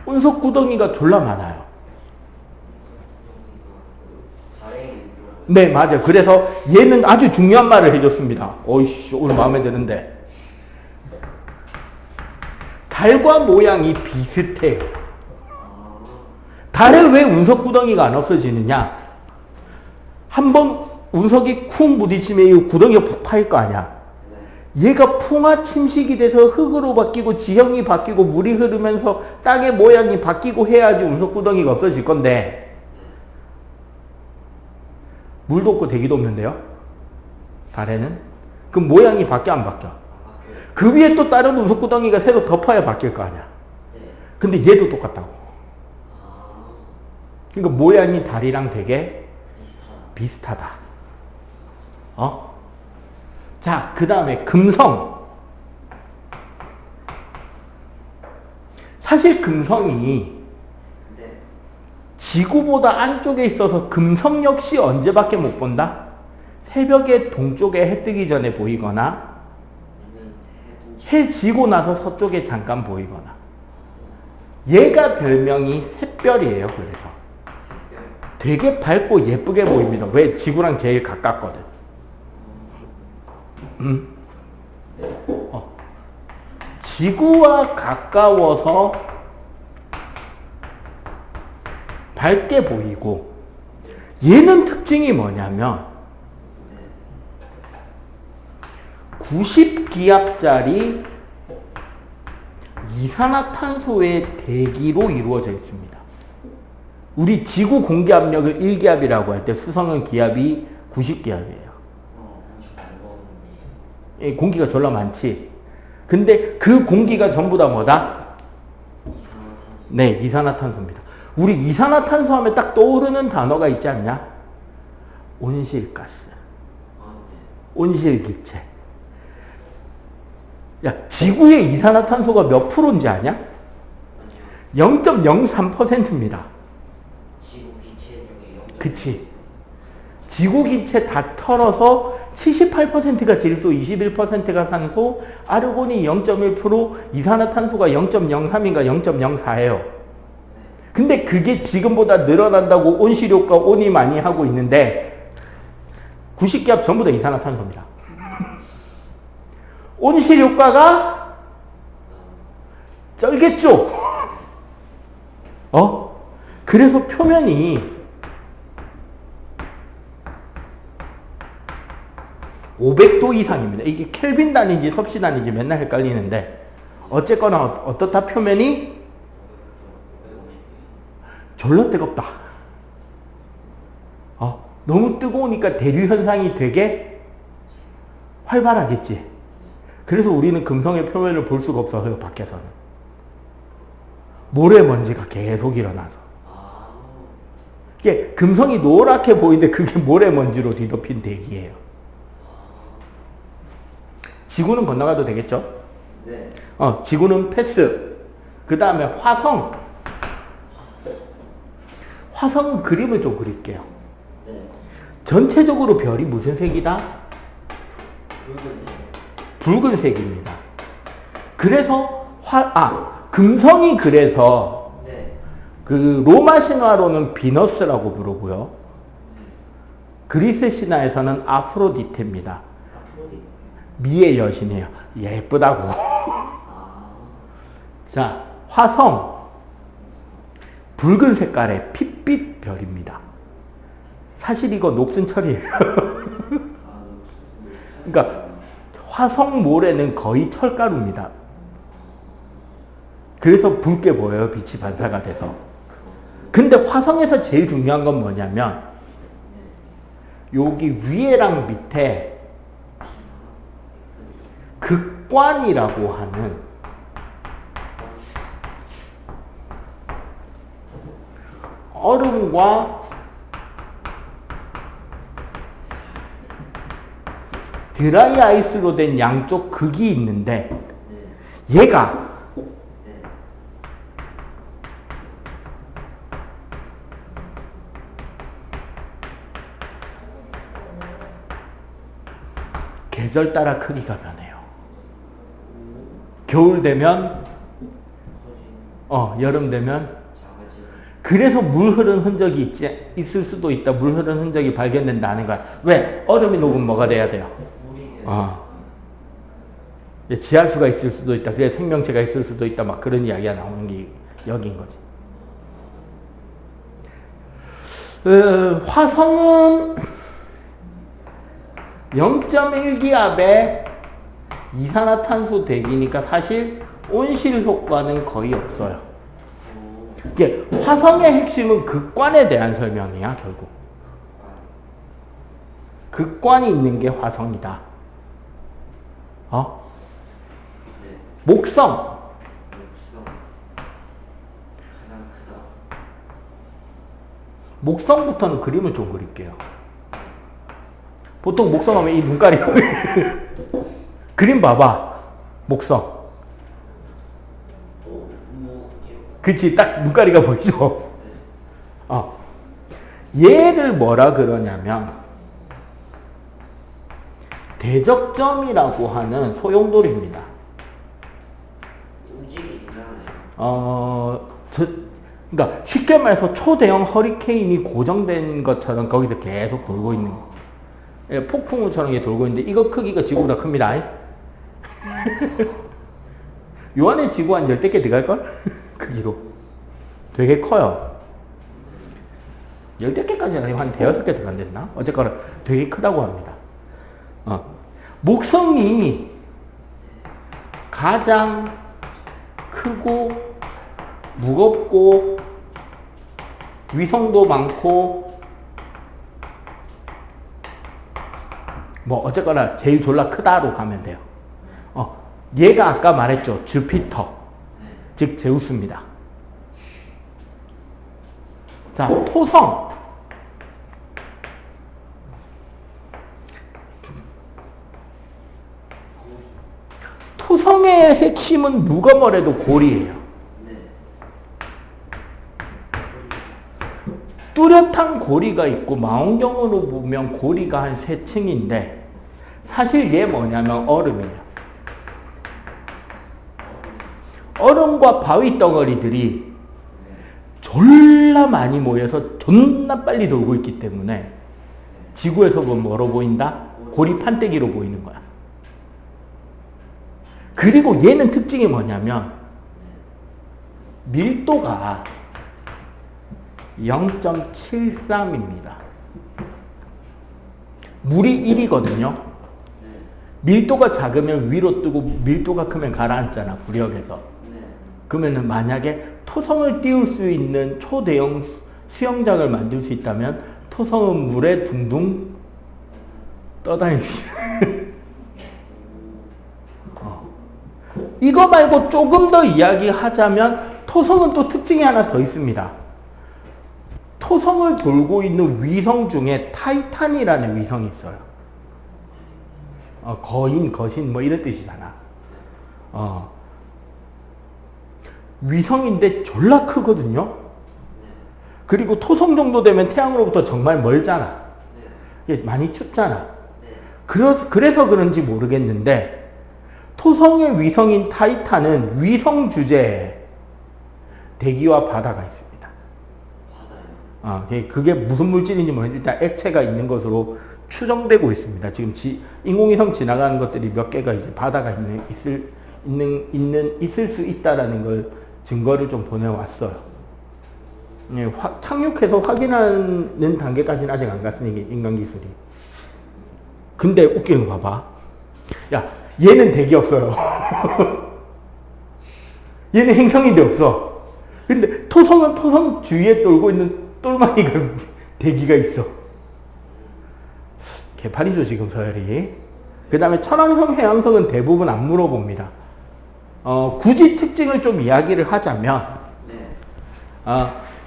운석 구덩이가 졸라 많아요. 네, 맞아요. 그래서 얘는 아주 중요한 말을 해줬습니다. 어이씨, 오늘 마음에 드는데. 달과 모양이 비슷해요. 달에 왜 운석 구덩이가 안 없어지느냐? 한번 운석이 쿵 부딪히면 이 구덩이가 푹 파일 거 아니야. 얘가 풍화 침식이 돼서 흙으로 바뀌고 지형이 바뀌고 물이 흐르면서 땅의 모양이 바뀌고 해야지 운석 구덩이가 없어질 건데 물도 없고 대기도 없는데요. 달에는 그럼 모양이 바뀌어 안 바뀌어? 그 위에 또 다른 운석 구덩이가 새로 덮어야 바뀔 거 아니야. 근데 얘도 똑같다고. 그러니까 모양이 달이랑 되게 비슷하다. 자, 그 다음에 금성. 사실 금성이 네. 지구보다 안쪽에 있어서 금성 역시 언제밖에 못 본다? 새벽에 동쪽에 해 뜨기 전에 보이거나 아니면 해 지고 나서 서쪽에 잠깐 보이거나. 얘가 별명이 샛별이에요. 그래서 되게 밝고 예쁘게 보입니다. 왜? 지구랑 제일 가깝거든. 지구와 가까워서 밝게 보이고, 얘는 특징이 뭐냐면 90기압짜리 이산화탄소의 대기로 이루어져 있습니다. 우리 지구 공기 압력을 1기압이라고 할 때 수성은 기압이 90기압이에요. 공기가 졸라 많지. 근데 그 공기가 전부 다 뭐다? 이산화탄소. 네, 이산화탄소입니다. 우리 이산화탄소 하면 딱 떠오르는 단어가 있지 않냐? 온실가스, 온실기체. 야, 지구의 이산화탄소가 몇 프로인지 아냐? 0.03%입니다. 지구 기체 중에 0. 그치. 지구 기체 다 털어서 78%가 질소, 21%가 산소, 아르곤이 0.1%, 이산화탄소가 0.03인가 0.04예요. 근데 그게 지금보다 늘어난다고 온실효과 온이 많이 하고 있는데 90기압 전부 다 이산화탄소입니다. 온실효과가 쩔겠죠? 그래서 표면이 500도 이상입니다. 이게 켈빈 단위인지 섭씨 단위인지 맨날 헷갈리는데 어쨌거나 어떻다 표면이 졸라 뜨겁다. 너무 뜨거우니까 대류 현상이 되게 활발하겠지. 그래서 우리는 금성의 표면을 볼 수가 없어요. 밖에서는. 모래먼지가 계속 일어나서. 이게 금성이 노랗게 보이는데 그게 모래먼지로 뒤덮인 대기예요. 지구는 건너가도 되겠죠? 네. 지구는 패스. 그 다음에 화성. 화성 그림을 좀 그릴게요. 네. 전체적으로 별이 무슨 색이다? 붉은색. 붉은색입니다. 그래서 금성이 그래서 네. 그 로마 신화로는 비너스라고 부르고요. 그리스 신화에서는 아프로디테입니다. 아프로디테. 미의 여신이에요. 예쁘다고. 자, 화성. 붉은 색깔의 핏빛 별입니다. 사실 이거 녹슨 철이에요. 그러니까 화성 모래는 거의 철가루입니다. 그래서 붉게 보여요. 빛이 반사가 돼서. 근데 화성에서 제일 중요한 건 뭐냐면 여기 위에랑 밑에 극관이라고 하는 얼음과 드라이 아이스로 된 양쪽 극이 있는데 얘가 계절 따라 크기가 변해요. 겨울 되면 여름 되면 그래서 물 흐른 흔적이 있을 수도 있다. 물 흐른 흔적이 발견된다는 거야. 왜? 얼음이 녹으면 뭐가 돼야 돼요? 지하수가 있을 수도 있다. 그래서 생명체가 있을 수도 있다. 막 그런 이야기가 나오는 게 여기인 거지. 화성은 0.1기압의 이산화탄소 대기니까 사실 온실 효과는 거의 없어요. 이게 화성의 핵심은 극관에 대한 설명이야, 결국. 극관이 있는 게 화성이다. 목성. 가장 크다. 목성부터는 그림을 좀 그릴게요. 보통 목성 하면 이 눈깔이 그림 봐봐. 목성. 그치, 딱 눈가리가 보이죠? 얘를 뭐라 그러냐면, 대적점이라고 하는 소용돌이입니다. 움직이잖아요. 그러니까 쉽게 말해서 초대형 허리케인이 고정된 것처럼 거기서 계속 돌고 있는 거. 예, 폭풍우처럼 이게 돌고 있는데, 이거 크기가 지구보다 큽니다. 요 안에 지구 한 10개 들어갈걸? 크기로. 되게 커요. 10개까지는 아니고 한 5개 들어간댔나? 어쨌거나 되게 크다고 합니다. 목성이 가장 크고 무겁고 위성도 많고 뭐 어쨌거나 제일 졸라 크다로 가면 돼요. 얘가 아까 말했죠. 주피터. 즉 제우스입니다. 자, 토성. 토성의 핵심은 누가 뭐래도 골이에요. 뚜렷한 고리가 있고 망원경으로 보면 고리가 한 3층인데 사실 얘 뭐냐면 얼음이에요. 얼음과 바위 덩어리들이 졸라 많이 모여서 존나 빨리 돌고 있기 때문에 지구에서 보면 뭐로 보인다? 고리 판때기로 보이는 거야. 그리고 얘는 특징이 뭐냐면 밀도가 0.73입니다. 물이 1이거든요. 밀도가 작으면 위로 뜨고 밀도가 크면 가라앉잖아, 부력에서. 그러면은 만약에 토성을 띄울 수 있는 초대형 수영장을 만들 수 있다면 토성은 물에 둥둥 떠다닐 수 있어요. 이거 말고 조금 더 이야기하자면 토성은 또 특징이 하나 더 있습니다. 토성을 돌고 있는 위성 중에 타이탄이라는 위성이 있어요. 거신 뭐 이런 뜻이잖아. 위성인데 졸라 크거든요. 그리고 토성 정도 되면 태양으로부터 정말 멀잖아. 많이 춥잖아. 그래서 그런지 모르겠는데 토성의 위성인 타이탄은 위성 주제에 대기와 바다가 있습니다. 그게 무슨 물질인지 모르겠는데 일단 액체가 있는 것으로 추정되고 있습니다. 지금 인공위성 지나가는 것들이 몇 개가 이제 바다가 있을 수 있다라는 걸 증거를 좀 보내왔어요. 착륙해서 확인하는 단계까지는 아직 안 갔으니 인간 기술이. 근데 웃기는 거 봐봐. 야, 얘는 대기 없어요. 얘는 행성인데 없어. 근데 토성은 토성 주위에 돌고 있는 똘마니가 대기가 있어. 개판이죠 지금 서열이. 그 다음에 천왕성, 해왕성은 대부분 안 물어봅니다. 굳이 특징을 좀 이야기를 하자면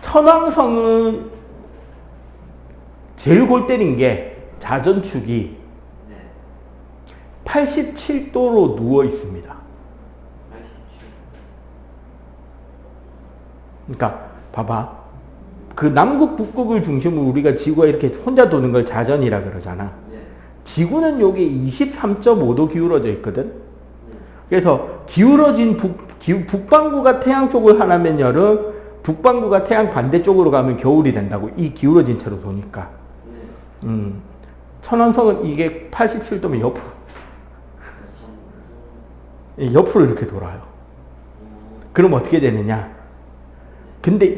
천왕성은 제일 골 때린 게 자전축이 87도로 누워 있습니다. 그러니까 봐봐. 그 남극 북극을 중심으로 우리가 지구가 이렇게 혼자 도는 걸 자전이라 그러잖아. 지구는 여기 23.5도 기울어져 있거든. 그래서 기울어진 북반구가 태양 쪽을 하나면 여름, 북반구가 태양 반대쪽으로 가면 겨울이 된다고. 이 기울어진 채로 도니까. 천왕성은 이게 87도면 옆으로 이렇게 돌아요. 그럼 어떻게 되느냐? 근데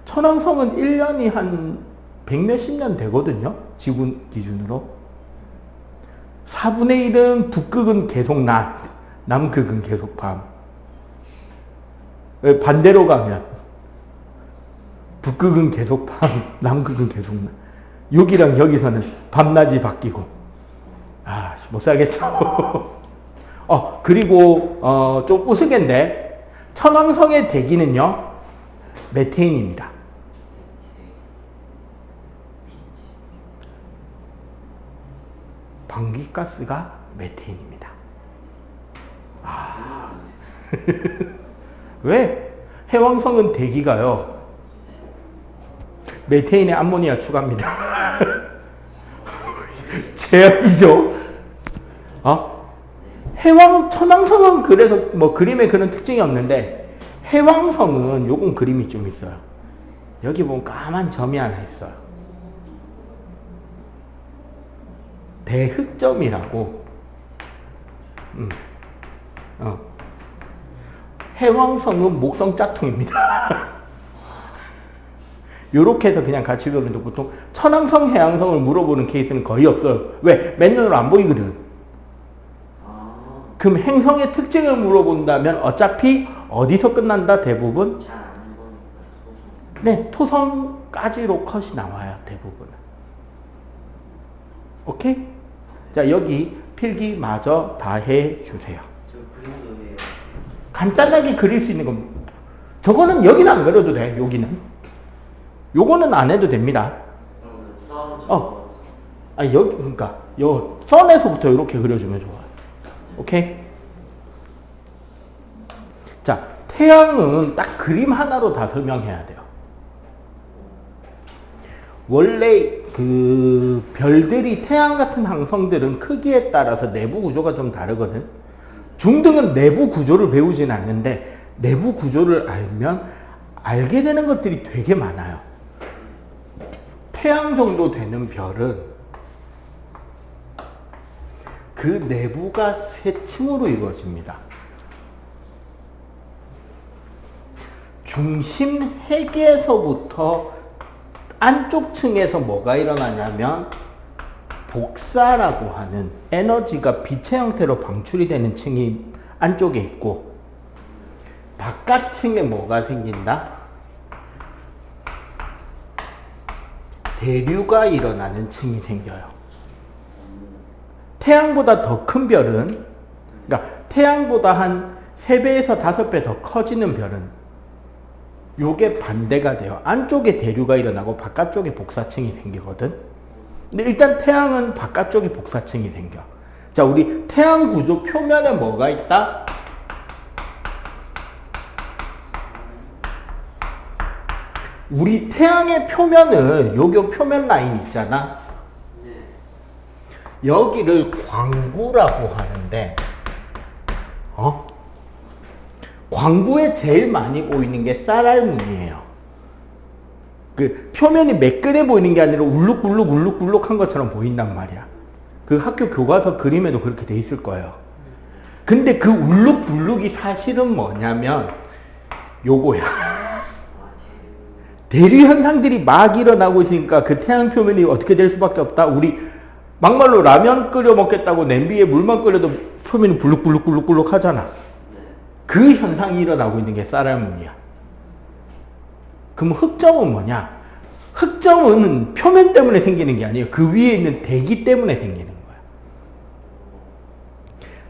천왕성은 1년이 한 100몇십 년 되거든요. 지구 기준으로. 4분의 1은 북극은 계속 낮, 남극은 계속 밤. 반대로 가면 북극은 계속 밤, 남극은 계속 낮. 여기랑 여기서는 밤낮이 바뀌고. 못 살겠죠. 그리고 좀 우스갯인데 천왕성의 대기는요 메테인입니다. 광기가스가 메테인입니다. 왜? 해왕성은 대기가요. 메테인에 암모니아 추가입니다. 제약이죠. 천왕성은 그래서 뭐 그림에 그런 특징이 없는데 해왕성은 요건 그림이 좀 있어요. 여기 보면 까만 점이 하나 있어요. 대흑점이라고. 해왕성은 목성 짝퉁입니다. 요렇게 해서 그냥 같이 배우는데 보통 천왕성, 해왕성을 물어보는 케이스는 거의 없어요. 왜? 맨눈으로 안 보이거든. 그럼 행성의 특징을 물어본다면 어차피 어디서 끝난다? 대부분? 잘 아는 거니까 네, 토성까지로 컷이 나와요. 대부분은. 오케이? 자, 여기 필기마저 다 해주세요. 저 그림도 해요. 간단하게 그릴 수 있는 건 저거는 여기는 안 그려도 돼. 여기는 요거는 안 해도 됩니다. 그러면 썰어 여기 그러니까 요 선에서부터 이렇게 그려주면 좋아요. 오케이? 자, 태양은 딱 그림 하나로 다 설명해야 돼요. 원래 그 별들이 태양 같은 항성들은 크기에 따라서 내부 구조가 좀 다르거든. 중등은 내부 구조를 배우진 않는데 내부 구조를 알면 알게 되는 것들이 되게 많아요. 태양 정도 되는 별은 그 내부가 세 층으로 이루어집니다. 중심 핵에서부터 안쪽 층에서 뭐가 일어나냐면 복사라고 하는 에너지가 빛의 형태로 방출이 되는 층이 안쪽에 있고 바깥 층에 뭐가 생긴다? 대류가 일어나는 층이 생겨요. 태양보다 더 큰 별은, 그러니까 태양보다 한 3배에서 5배 더 커지는 별은 요게 반대가 돼요. 안쪽에 대류가 일어나고 바깥쪽에 복사층이 생기거든. 근데 일단 태양은 바깥쪽에 복사층이 생겨. 자, 우리 태양 구조 표면에 뭐가 있다? 우리 태양의 표면은 요게 표면 라인 있잖아. 여기를 광구라고 하는데, 광구에 제일 많이 보이는 게 쌀알무늬예요. 그 표면이 매끈해 보이는 게 아니라 울룩불룩한 것처럼 보인단 말이야. 그 학교 교과서 그림에도 그렇게 돼 있을 거예요. 근데 그 울룩불룩이 사실은 뭐냐면 요거야. 대류 현상들이 막 일어나고 있으니까 그 태양 표면이 어떻게 될 수밖에 없다. 우리 막말로 라면 끓여 먹겠다고 냄비에 물만 끓여도 표면이 불룩불룩 하잖아. 그 현상이 일어나고 있는 게 쌀알무늬야. 그럼 흑점은 뭐냐? 흑점은 표면 때문에 생기는 게 아니에요. 그 위에 있는 대기 때문에 생기는 거야.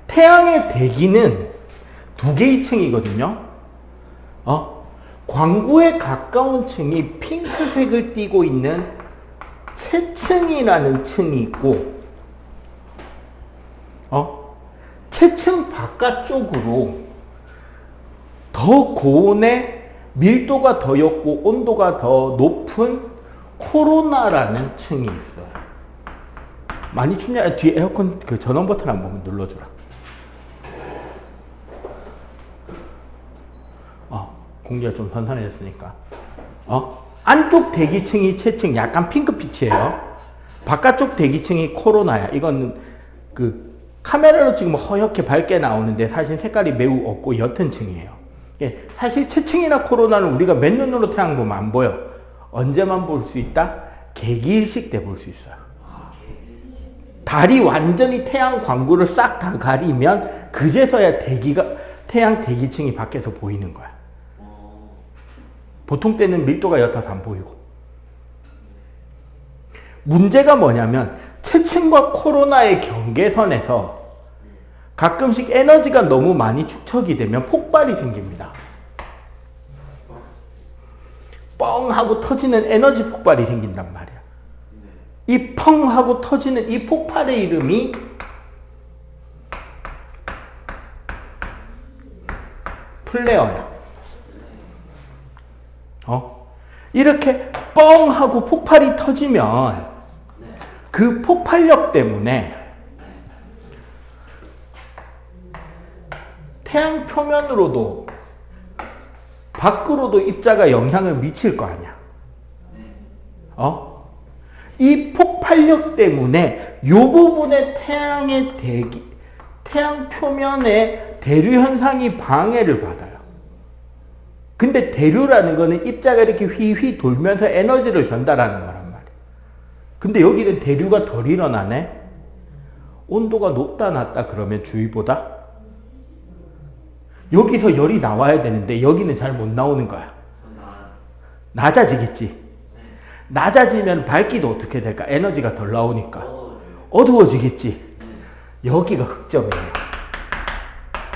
태양의 대기는 2개의 층이거든요. 광구에 가까운 층이 핑크색을 띠고 있는 채층이라는 층이 있고, 채층 바깥쪽으로 더 고온에 밀도가 더 옅고 온도가 더 높은 코로나라는 층이 있어요. 많이 춥냐? 뒤에 에어컨 그 전원 버튼 한번 눌러주라. 공기가 좀 선선해졌으니까. 안쪽 대기층이 채층 약간 핑크빛이에요. 바깥쪽 대기층이 코로나야. 이건 그 카메라로 찍으면 허옇게 밝게 나오는데 사실 색깔이 매우 없고 옅은 층이에요. 사실 채층이나 코로나는 우리가 맨눈으로 태양 보면 안 보여. 언제만 볼 수 있다? 개기일식 때 볼 수 있어요. 달이 완전히 태양 광구를 싹 다 가리면 그제서야 태양 대기층이 밖에서 보이는 거야. 보통 때는 밀도가 옅어서 안 보이고. 문제가 뭐냐면 채층과 코로나의 경계선에서 가끔씩 에너지가 너무 많이 축적이 되면 폭발이 생깁니다. 뻥 하고 터지는 에너지 폭발이 생긴단 말이야. 이 펑 하고 터지는 이 폭발의 이름이 플레어야. 이렇게 뻥 하고 폭발이 터지면 그 폭발력 때문에 태양 표면으로도 밖으로도 입자가 영향을 미칠 거 아니야. 이 폭발력 때문에 이 부분의 태양의 태양 표면의 대류 현상이 방해를 받아요. 근데 대류라는 거는 입자가 이렇게 휘휘 돌면서 에너지를 전달하는 거란 말이에요. 근데 여기는 대류가 덜 일어나네? 온도가 높다 낮다 그러면 주위보다? 여기서 열이 나와야 되는데 여기는 잘 못 나오는 거야. 낮아지겠지? 낮아지면 밝기도 어떻게 될까? 에너지가 덜 나오니까. 어두워지겠지? 여기가 흑점이에요.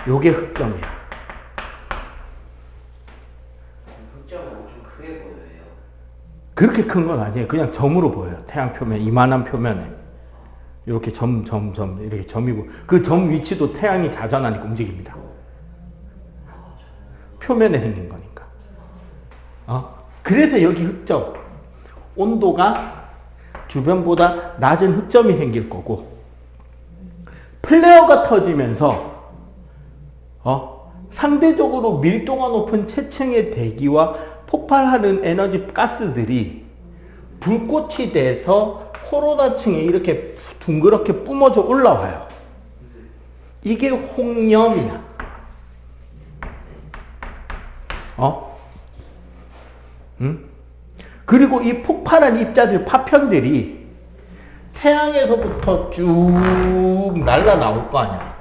요게 흑점이야. 흑점은 엄청 크게 보여요. 그렇게 큰 건 아니에요. 그냥 점으로 보여요. 태양 표면, 이만한 표면에. 이렇게 점, 이렇게 점이 보여. 그 점 위치도 태양이 자전하니까 움직입니다. 표면에 생긴 거니까. 그래서 여기 흑점. 온도가 주변보다 낮은 흑점이 생길 거고, 플레어가 터지면서 상대적으로 밀도가 높은 채층의 대기와 폭발하는 에너지 가스들이 불꽃이 돼서 코로나층에 이렇게 둥그렇게 뿜어져 올라와요. 이게 홍염이야. 그리고 이 폭발한 입자들, 파편들이 태양에서부터 쭉 날라 나올 거 아니야.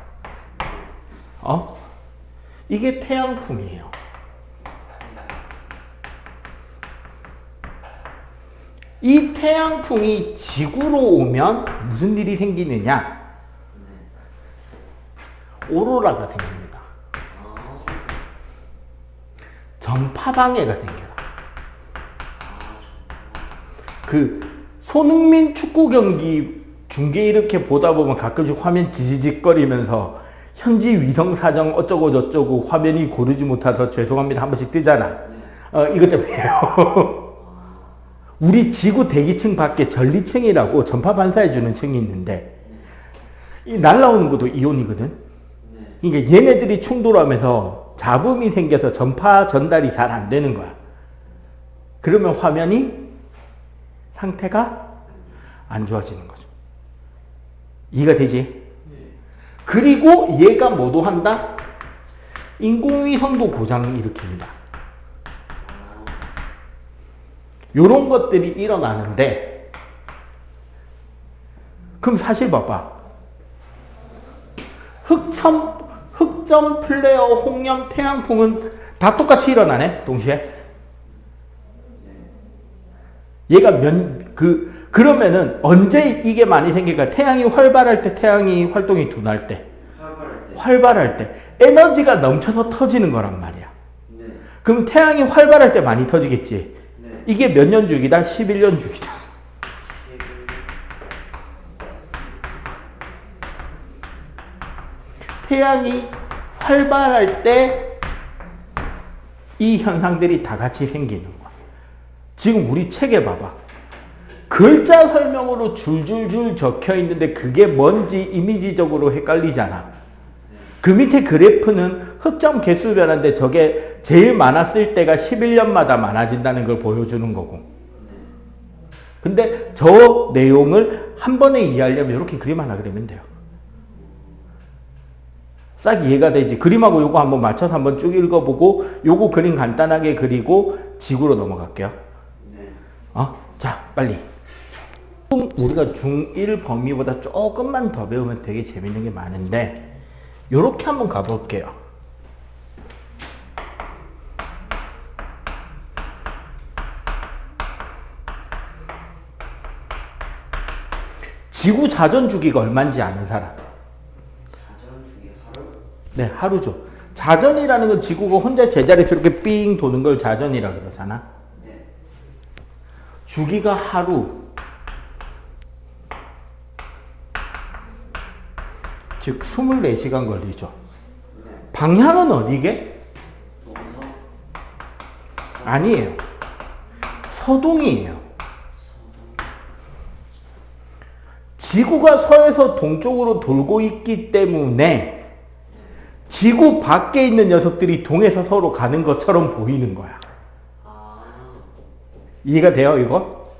이게 태양풍이에요. 이 태양풍이 지구로 오면 무슨 일이 생기느냐? 오로라가 생깁니다. 전파방해가 생겨요. 그 손흥민 축구 경기 중계 이렇게 보다 보면 가끔씩 화면 지지직거리면서 현지 위성 사정 어쩌고 저쩌고 화면이 고르지 못해서 죄송합니다 한 번씩 뜨잖아. 이것 때문이에요. 우리 지구 대기층 밖에 전리층이라고 전파 반사해주는 층이 있는데 이 날라오는 것도 이온이거든. 그러니까 얘네들이 충돌하면서 잡음이 생겨서 전파 전달이 잘 안 되는 거야. 그러면 화면이 상태가 안 좋아지는 거죠. 이해가 되지? 그리고 얘가 뭐도 한다? 인공위성도 고장을 일으킵니다. 요런 것들이 일어나는데, 그럼 사실 봐봐. 흑점, 플레어, 홍염, 태양풍은 다 똑같이 일어나네, 동시에. 얘가 그러면은 언제 이게 많이 생길까? 태양이 활발할 때, 태양이 활동이 둔할 때. 활발할 때. 에너지가 넘쳐서 터지는 거란 말이야. 네. 그럼 태양이 활발할 때 많이 터지겠지? 네. 이게 몇 년 주기다? 11년 주기다. 태양이 활발할 때 이 현상들이 다 같이 생기는 거야. 지금 우리 책에 봐봐. 글자 설명으로 줄줄줄 적혀 있는데 그게 뭔지 이미지적으로 헷갈리잖아. 그 밑에 그래프는 흑점 개수 변화인데 저게 제일 많았을 때가 11년마다 많아진다는 걸 보여주는 거고. 근데 저 내용을 한 번에 이해하려면 이렇게 그림 하나 그리면 돼요. 싹 이해가 되지. 그림하고 요거 한번 맞춰서 한번 쭉 읽어보고 요거 그림 간단하게 그리고 지구로 넘어갈게요. 자, 빨리. 우리가 중1 범위보다 조금만 더 배우면 되게 재밌는 게 많은데 요렇게 한번 가볼게요. 지구 자전 주기가 얼마인지 아는 사람? 자전 주기 하루? 네, 하루죠. 자전이라는 건 지구가 혼자 제자리에서 이렇게 삥 도는 걸 자전이라 그러잖아. 네. 주기가 하루. 즉 24시간 걸리죠. 네. 방향은 어디게? 동서. 아니에요. 서동이에요. 지구가 서에서 동쪽으로 돌고 있기 때문에 지구 밖에 있는 녀석들이 동에서 서로 가는 것처럼 보이는 거야. 아. 이해가 돼요, 이거?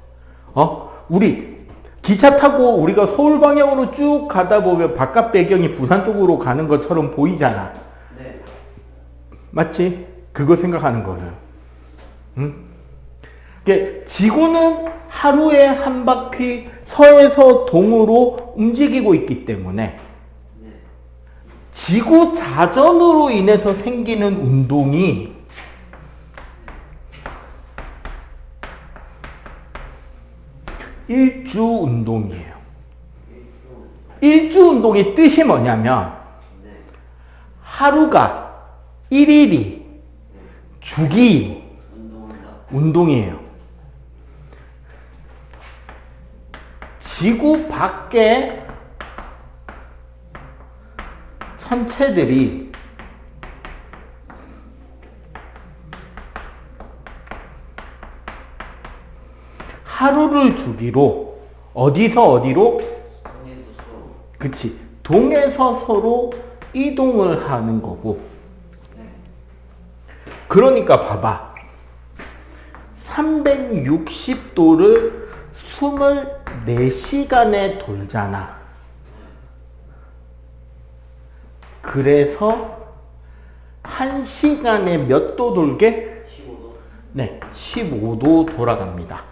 우리 기차 타고 우리가 서울 방향으로 쭉 가다 보면 바깥 배경이 부산 쪽으로 가는 것처럼 보이잖아. 네. 맞지? 그거 생각하는 거예요. 응? 이게 지구는 하루에 한 바퀴 서에서 동으로 움직이고 있기 때문에 네. 지구 자전으로 인해서 생기는 운동이 일주 운동이에요. 일주 운동의 뜻이 뭐냐면 네. 하루가 1일이 주기 운동한다. 운동이에요. 지구 밖에 천체들이 하루를 주기로 어디서 어디로? 동에서 서로. 그치. 동에서 서로 이동을 하는 거고. 네. 그러니까 봐봐. 360도를 24시간에 돌잖아. 그래서 1시간에 몇 도 돌게? 15도. 네, 15도 돌아갑니다.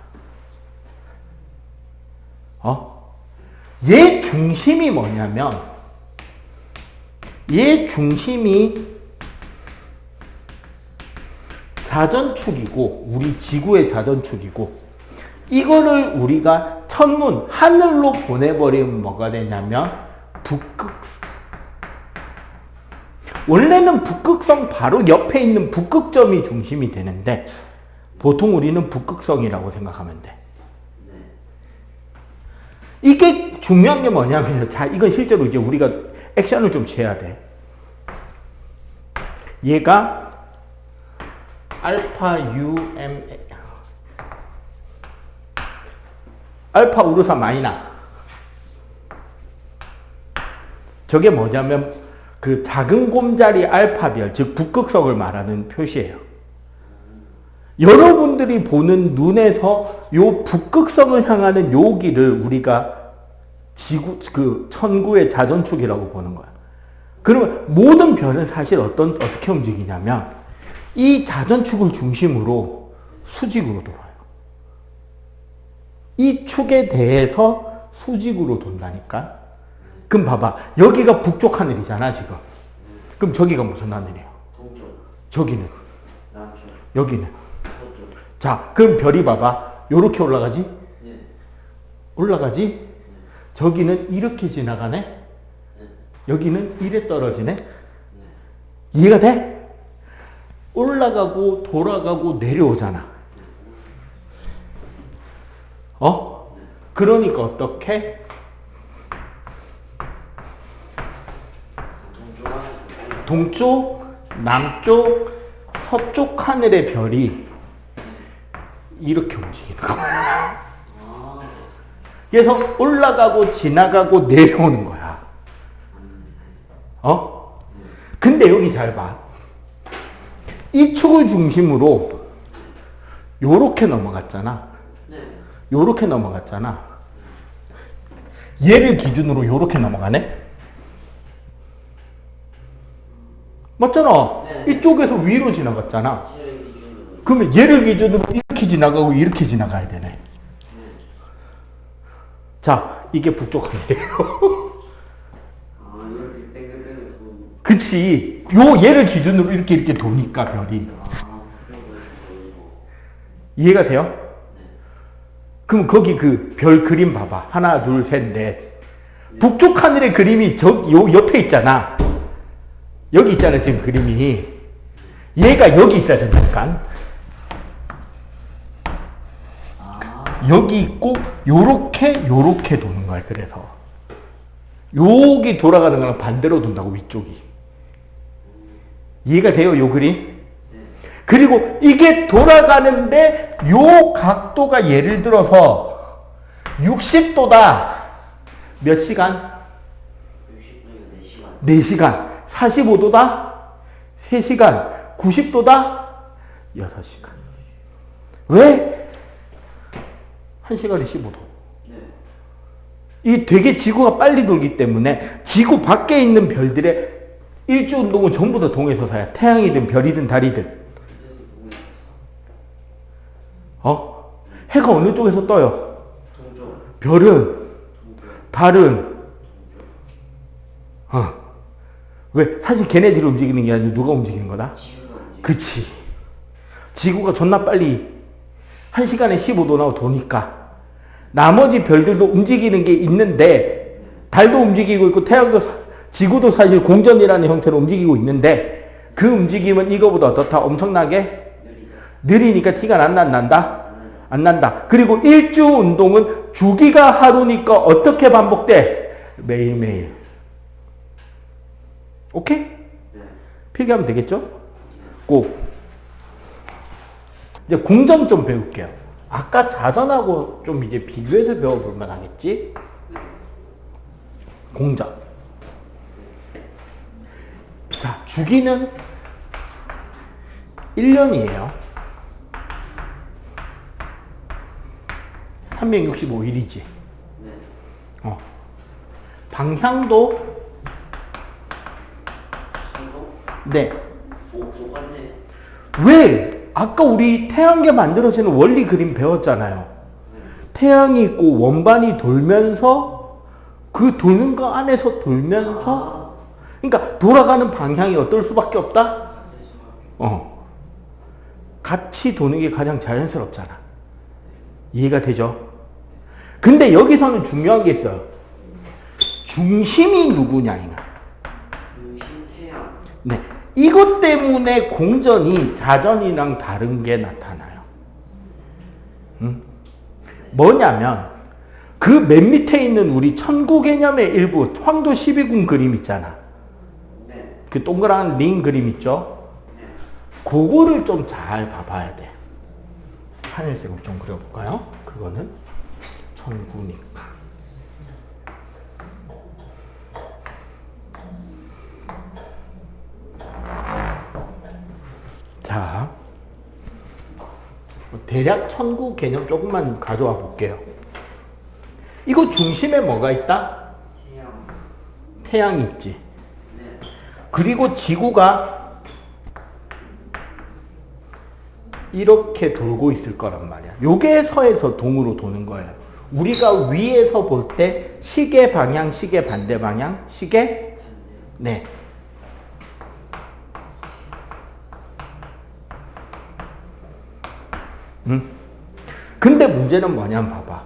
얘 중심이 뭐냐면, 얘 중심이 자전축이고, 우리 지구의 자전축이고, 이거를 우리가 천문, 하늘로 보내버리면 뭐가 되냐면, 원래는 북극성 바로 옆에 있는 북극점이 중심이 되는데, 보통 우리는 북극성이라고 생각하면 돼. 이게 중요한 게 뭐냐면, 자, 이건 실제로 이제 우리가 액션을 좀 취해야 돼. 얘가 알파 UM, 알파 우르사 마이너. 저게 뭐냐면, 그 작은 곰자리 알파별, 즉 북극성을 말하는 표시예요. 여러분들이 보는 눈에서 요 북극성을 향하는 요 길을 우리가 지구, 천구의 자전축이라고 보는 거야. 그러면 모든 별은 사실 어떻게 움직이냐면 이 자전축을 중심으로 수직으로 돌아요. 이 축에 대해서 수직으로 돈다니까. 그럼 봐봐. 여기가 북쪽 하늘이잖아, 지금. 그럼 저기가 무슨 하늘이에요? 동쪽. 저기는. 남쪽. 여기는. 서쪽. 자, 그럼 별이 봐봐. 요렇게 올라가지? 네. 올라가지? 저기는 이렇게 지나가네? 네. 여기는 이래 떨어지네? 이해가 돼? 올라가고 돌아가고 내려오잖아. 그러니까 어떻게? 동쪽, 남쪽, 서쪽 하늘의 별이 이렇게 움직이는 거야. 그래서 올라가고 지나가고 내려오는 거야. 근데 여기 잘 봐. 이 축을 중심으로 요렇게 넘어갔잖아. 네. 요렇게 넘어갔잖아. 얘를 기준으로 요렇게 넘어가네? 맞잖아. 네. 이쪽에서 위로 지나갔잖아. 제일 기준으로. 그러면 얘를 기준으로 이렇게 지나가고 이렇게 지나가야 되네. 자, 이게 북쪽 하늘이에요. 아, 이렇게 뺑글뺑글 도는. 그치. 요 얘를 기준으로 이렇게 도니까 별이. 아, 그쪽으로 보이고. 이해가 돼요? 그럼 거기 그 별 그림 봐봐. 하나, 둘, 셋, 넷. 북쪽 하늘의 그림이 요 옆에 있잖아. 여기 있잖아, 지금 그림이. 얘가 여기 있어야 된다니까. 여기 있고, 요렇게 도는 거야, 그래서. 여기 돌아가는 거랑 반대로 돈다고, 위쪽이. 이해가 돼요, 요 그림? 그리고 이게 돌아가는데 요 각도가 예를 들어서 60도다. 몇 시간? 60도면 4시간. 4시간. 45도다? 3시간. 90도다? 6시간. 왜? 1시간에 15도. 네. 이 되게 지구가 빨리 돌기 때문에 지구 밖에 있는 별들의 일주 운동은 전부 다 동해서사야. 태양이든 별이든 달이든. 해가 어느 쪽에서 떠요? 동쪽. 별은, 동쪽. 달은, 왜? 사실 걔네들이 움직이는 게 아니라 누가 움직이는 거다? 지구가 움직여. 그치. 지구가 존나 빨리 1시간에 15도 도니까 나머지 별들도 움직이는 게 있는데 달도 움직이고 있고 태양도 지구도 사실 공전이라는 형태로 움직이고 있는데 그 움직임은 이거보다 어떻다? 엄청나게 느리니까 티가 난다? 안 난다. 그리고 일주 운동은 주기가 하루니까 어떻게 반복돼? 매일매일. 오케이? 네. 필기하면 되겠죠? 꼭. 이제 공전 좀 배울게요. 아까 자전하고 좀 이제 비교해서 배워볼 만하겠지? 공전. 자, 주기는 1년이에요. 365일이지. 네. 방향도 서로 네. 똑같네. 왜? 아까 우리 태양계 만들어지는 원리 그림 배웠잖아요. 태양이 있고 원반이 돌면서 그 도는 거 안에서 돌면서 그러니까 돌아가는 방향이 어떨 수밖에 없다? 같이 도는 게 가장 자연스럽잖아. 이해가 되죠? 근데 여기서는 중요한 게 있어요. 중심이 누구냐, 이거. 중심 태양. 네. 이것 때문에 공전이 자전이랑 다른 게 나타나요. 뭐냐면, 그 맨 밑에 있는 우리 천구 개념의 일부, 황도 12궁 그림 있잖아. 네. 그 동그란 링 그림 있죠? 네. 그거를 좀 잘 봐봐야 돼. 하늘색으로 좀 그려볼까요? 그거는 천구니까. 자, 대략 천구 개념 조금만 가져와 볼게요. 이거 중심에 뭐가 있다? 태양. 태양이 있지. 네. 그리고 지구가 이렇게 돌고 있을 거란 말이야. 요게 서에서 동으로 도는 거예요. 우리가 위에서 볼 때 시계 방향, 시계 반대 방향, 시계? 네. 근데 문제는 뭐냐면 봐봐.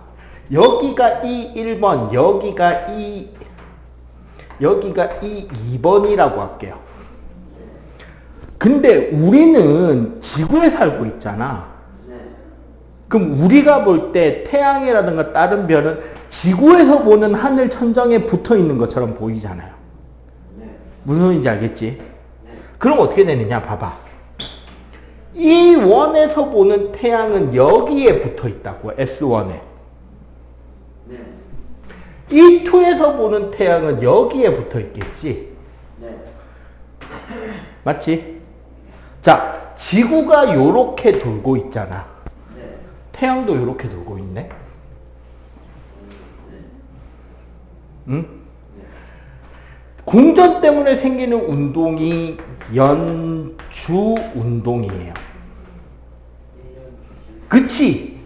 여기가 이 1번, 여기가 이 2번이라고 할게요. 근데 우리는 지구에 살고 있잖아. 네. 그럼 우리가 볼 때 태양이라든가 다른 별은 지구에서 보는 하늘 천정에 붙어 있는 것처럼 보이잖아요. 네. 무슨 소리인지 알겠지? 네. 그럼 어떻게 되느냐 봐봐. 이 원에서 보는 태양은 여기에 붙어 있다고, S1에. 네. 이 2에서 보는 태양은 여기에 붙어 있겠지. 네. 맞지? 자, 지구가 요렇게 돌고 있잖아. 네. 태양도 요렇게 돌고 있네. 응? 공전 때문에 생기는 운동이 연주 운동이에요. 그치?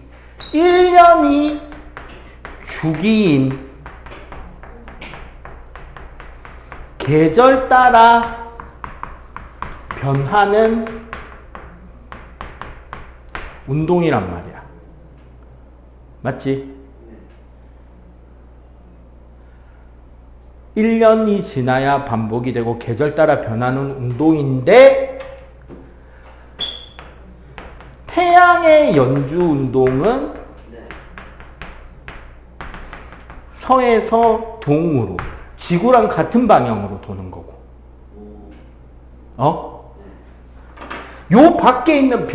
1년이 주기인 계절 따라 변하는 운동이란 말이야. 맞지? 1년이 지나야 반복이 되고 계절 따라 변하는 운동인데 태양의 연주 운동은 네. 서에서 동으로 지구랑 같은 방향으로 도는 거고. 오. 어? 요 밖에 있는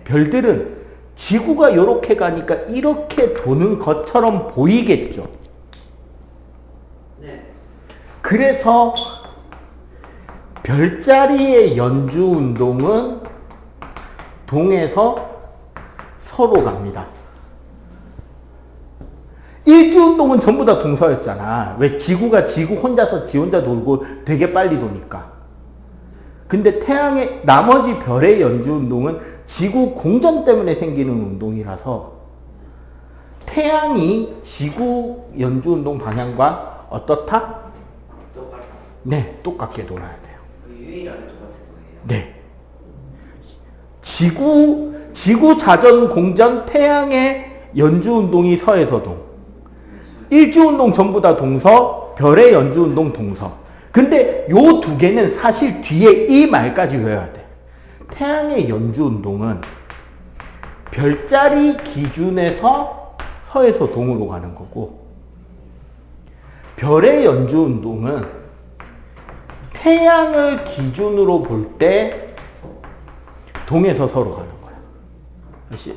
별들은 지구가 요렇게 가니까 이렇게 도는 것처럼 보이겠죠. 네. 그래서 별자리의 연주 운동은 동에서 서로 갑니다. 일주 운동은 전부 다 동서였잖아. 왜? 지구가 지구 혼자서 지 혼자 돌고 되게 빨리 도니까. 근데 태양의 나머지 별의 연주 운동은 지구 공전 때문에 생기는 운동이라서 태양이 지구 연주 운동 방향과 어떻다? 똑같다. 네, 똑같게 돌아야 돼요. 유일하게 똑같은 거예요. 네. 지구 자전 공전 태양의 연주 운동이 서에서 동. 일주 운동 전부 다 동서, 별의 연주 운동 동서. 근데 요 두 개는 사실 뒤에 이 말까지 외워야 돼. 태양의 연주 운동은 별자리 기준에서 서에서 동으로 가는 거고, 별의 연주 운동은 태양을 기준으로 볼 때 동에서 서로 가는 거야.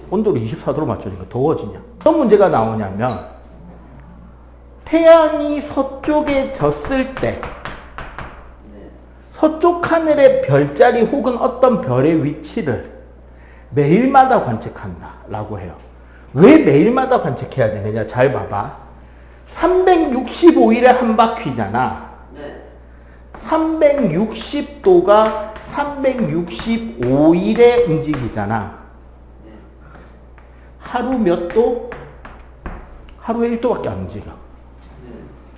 온도를 24도로 맞추니까 더워지냐? 어떤 문제가 나오냐면 태양이 서쪽에 졌을 때 서쪽 하늘의 별자리 혹은 어떤 별의 위치를 매일마다 관측한다 라고 해요. 왜 매일마다 관측해야 되느냐? 잘 봐봐. 365일에 한 바퀴잖아. 네. 360도가 365일에 움직이잖아. 네. 하루 몇 도? 하루에 1도밖에 안 움직여. 네.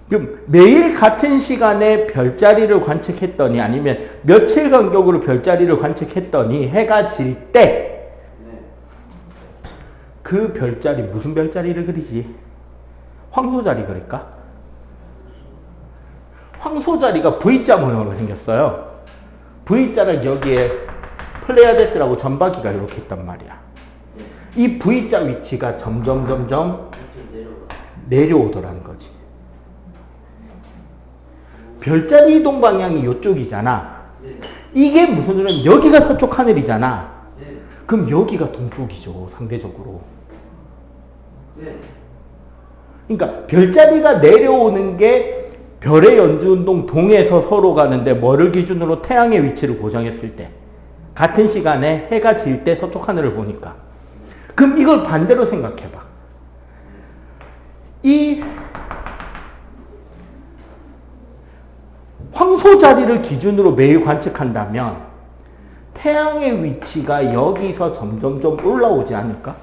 그럼 매일 같은 시간에 별자리를 관측했더니 아니면 며칠 간격으로 별자리를 관측했더니 해가 질 때 그 별자리 무슨 별자리를 그리지? 황소자리 그릴까? 황소자리가 V자 모양으로 생겼어요. V자를 여기에 플레이아데스라고 전바퀴가 이렇게 있단 말이야. 이 V자 위치가 점점 내려오더라는 거지. 별자리 이동 방향이 이쪽이잖아. 이게 무슨 소리냐면 여기가 서쪽 하늘이잖아. 그럼 여기가 동쪽이죠, 상대적으로. 그러니까 별자리가 내려오는 게 별의 연주 운동 동에서 서로 가는데 뭐를 기준으로 태양의 위치를 고정했을 때 같은 시간에 해가 질 때 서쪽 하늘을 보니까. 그럼 이걸 반대로 생각해봐. 이 황소자리를 기준으로 매일 관측한다면 태양의 위치가 여기서 점점점 올라오지 않을까?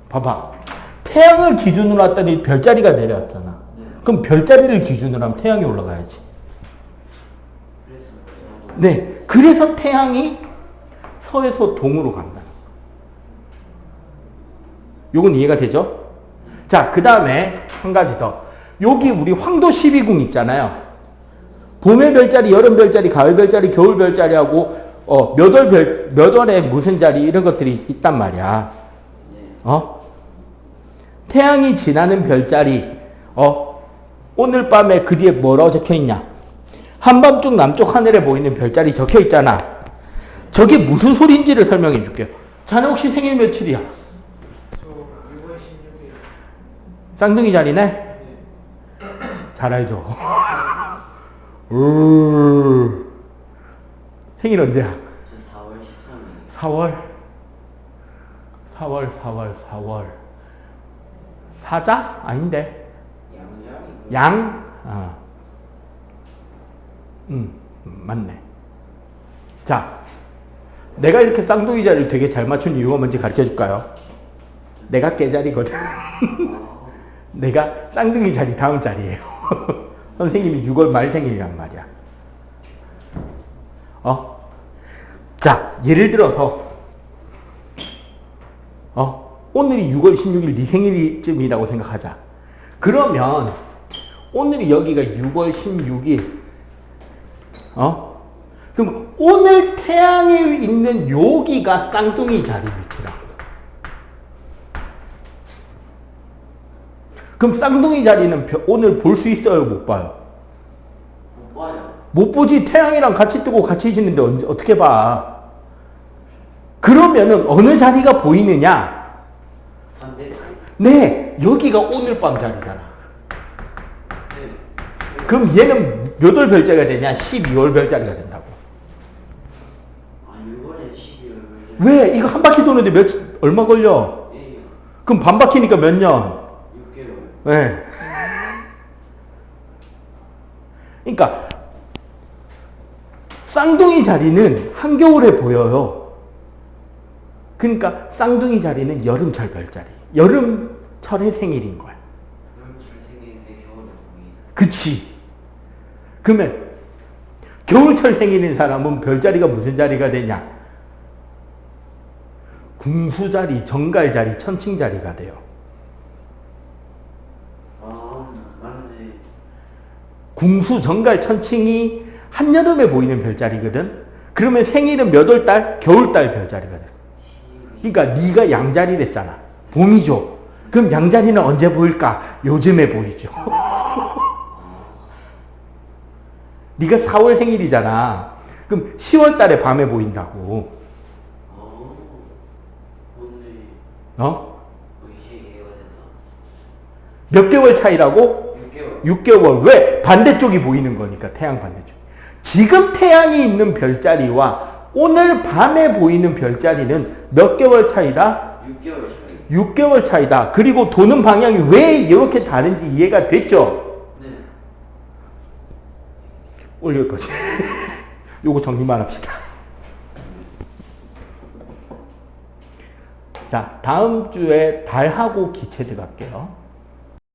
봐봐. 태양을 기준으로 했더니 별자리가 내려왔잖아. 그럼 별자리를 기준으로 하면 태양이 올라가야지. 네. 그래서 태양이 서에서 동으로 간다. 요건 이해가 되죠? 자, 그 다음에 한 가지 더. 여기 우리 황도 12궁 있잖아요. 봄의 별자리, 여름 별자리, 가을 별자리, 겨울 별자리하고 몇 월에 무슨 자리 이런 것들이 있단 말이야. 태양이 지나는 별자리, 오늘 밤에 그 뒤에 뭐라고 적혀 있냐? 한밤중 남쪽 하늘에 보이는 별자리 적혀 있잖아. 저게 무슨 소리인지를 설명해 줄게요. 자네 혹시 생일 며칠이야? 저 6월 16일. 쌍둥이 자리네? 잘 알죠? 생일 언제야? 저 4월 13일. 4월. 사자? 아닌데. 양자리. 양? 맞네. 자, 내가 이렇게 쌍둥이 자리를 되게 잘 맞춘 이유가 뭔지 가르쳐 줄까요? 내가 깨자리거든. 내가 쌍둥이 자리 다음 자리예요. 선생님이 6월 말 생일이란 말이야. 자, 예를 들어서 오늘이 6월 16일 네 생일쯤이라고 생각하자. 그러면 오늘이 여기가 6월 16일. 그럼 오늘 태양에 있는 여기가 쌍둥이 자리 위치라고. 그럼 쌍둥이 자리는 오늘 볼 수 있어요? 못 봐요? 못 봐요. 못 보지. 태양이랑 같이 뜨고 같이 지는데 어떻게 봐? 그러면은 어느 자리가 보이느냐? 반대편? 네, 여기가 오늘 밤 자리잖아. 네. 그럼 얘는 몇 월 별자리가 되냐? 12월 별자리가 된다고. 아 6월에 12월 왜? 이거 한 바퀴 도는데 얼마 걸려? 예요. 그럼 반 바퀴니까 몇 년? 6개월. 네. 그러니까 쌍둥이 자리는 한겨울에 보여요. 그러니까 쌍둥이 자리는 여름철 별자리. 여름철의 생일인 거야. 여름철 생일인데 겨울에 보이는. 그치? 그러면 겨울철 생일인 사람은 별자리가 무슨 자리가 되냐? 궁수자리, 정갈자리, 천칭자리가 돼요. 아 맞네. 궁수, 정갈, 천칭이 한여름에 보이는 별자리거든? 그러면 생일은 몇 월달? 겨울달 별자리가 돼. 그러니까 네가 양자리랬잖아. 봄이죠. 그럼 양자리는 언제 보일까? 요즘에 보이죠. 네가 4월 생일이잖아. 그럼 10월 달에 밤에 보인다고. 오늘 어? 이제 이해가 된다. 몇 개월 차이라고? 6개월. 6개월. 왜? 반대쪽이 보이는 거니까. 태양 반대쪽. 지금 태양이 있는 별자리와 오늘 밤에 보이는 별자리는 몇 개월 차이다? 6개월 차이. 6개월 차이다. 그리고 도는 방향이 왜 이렇게 다른지 이해가 됐죠? 네. 올릴 거지. 요거 정리만 합시다. 자, 다음 주에 달하고 기체 들어갈게요.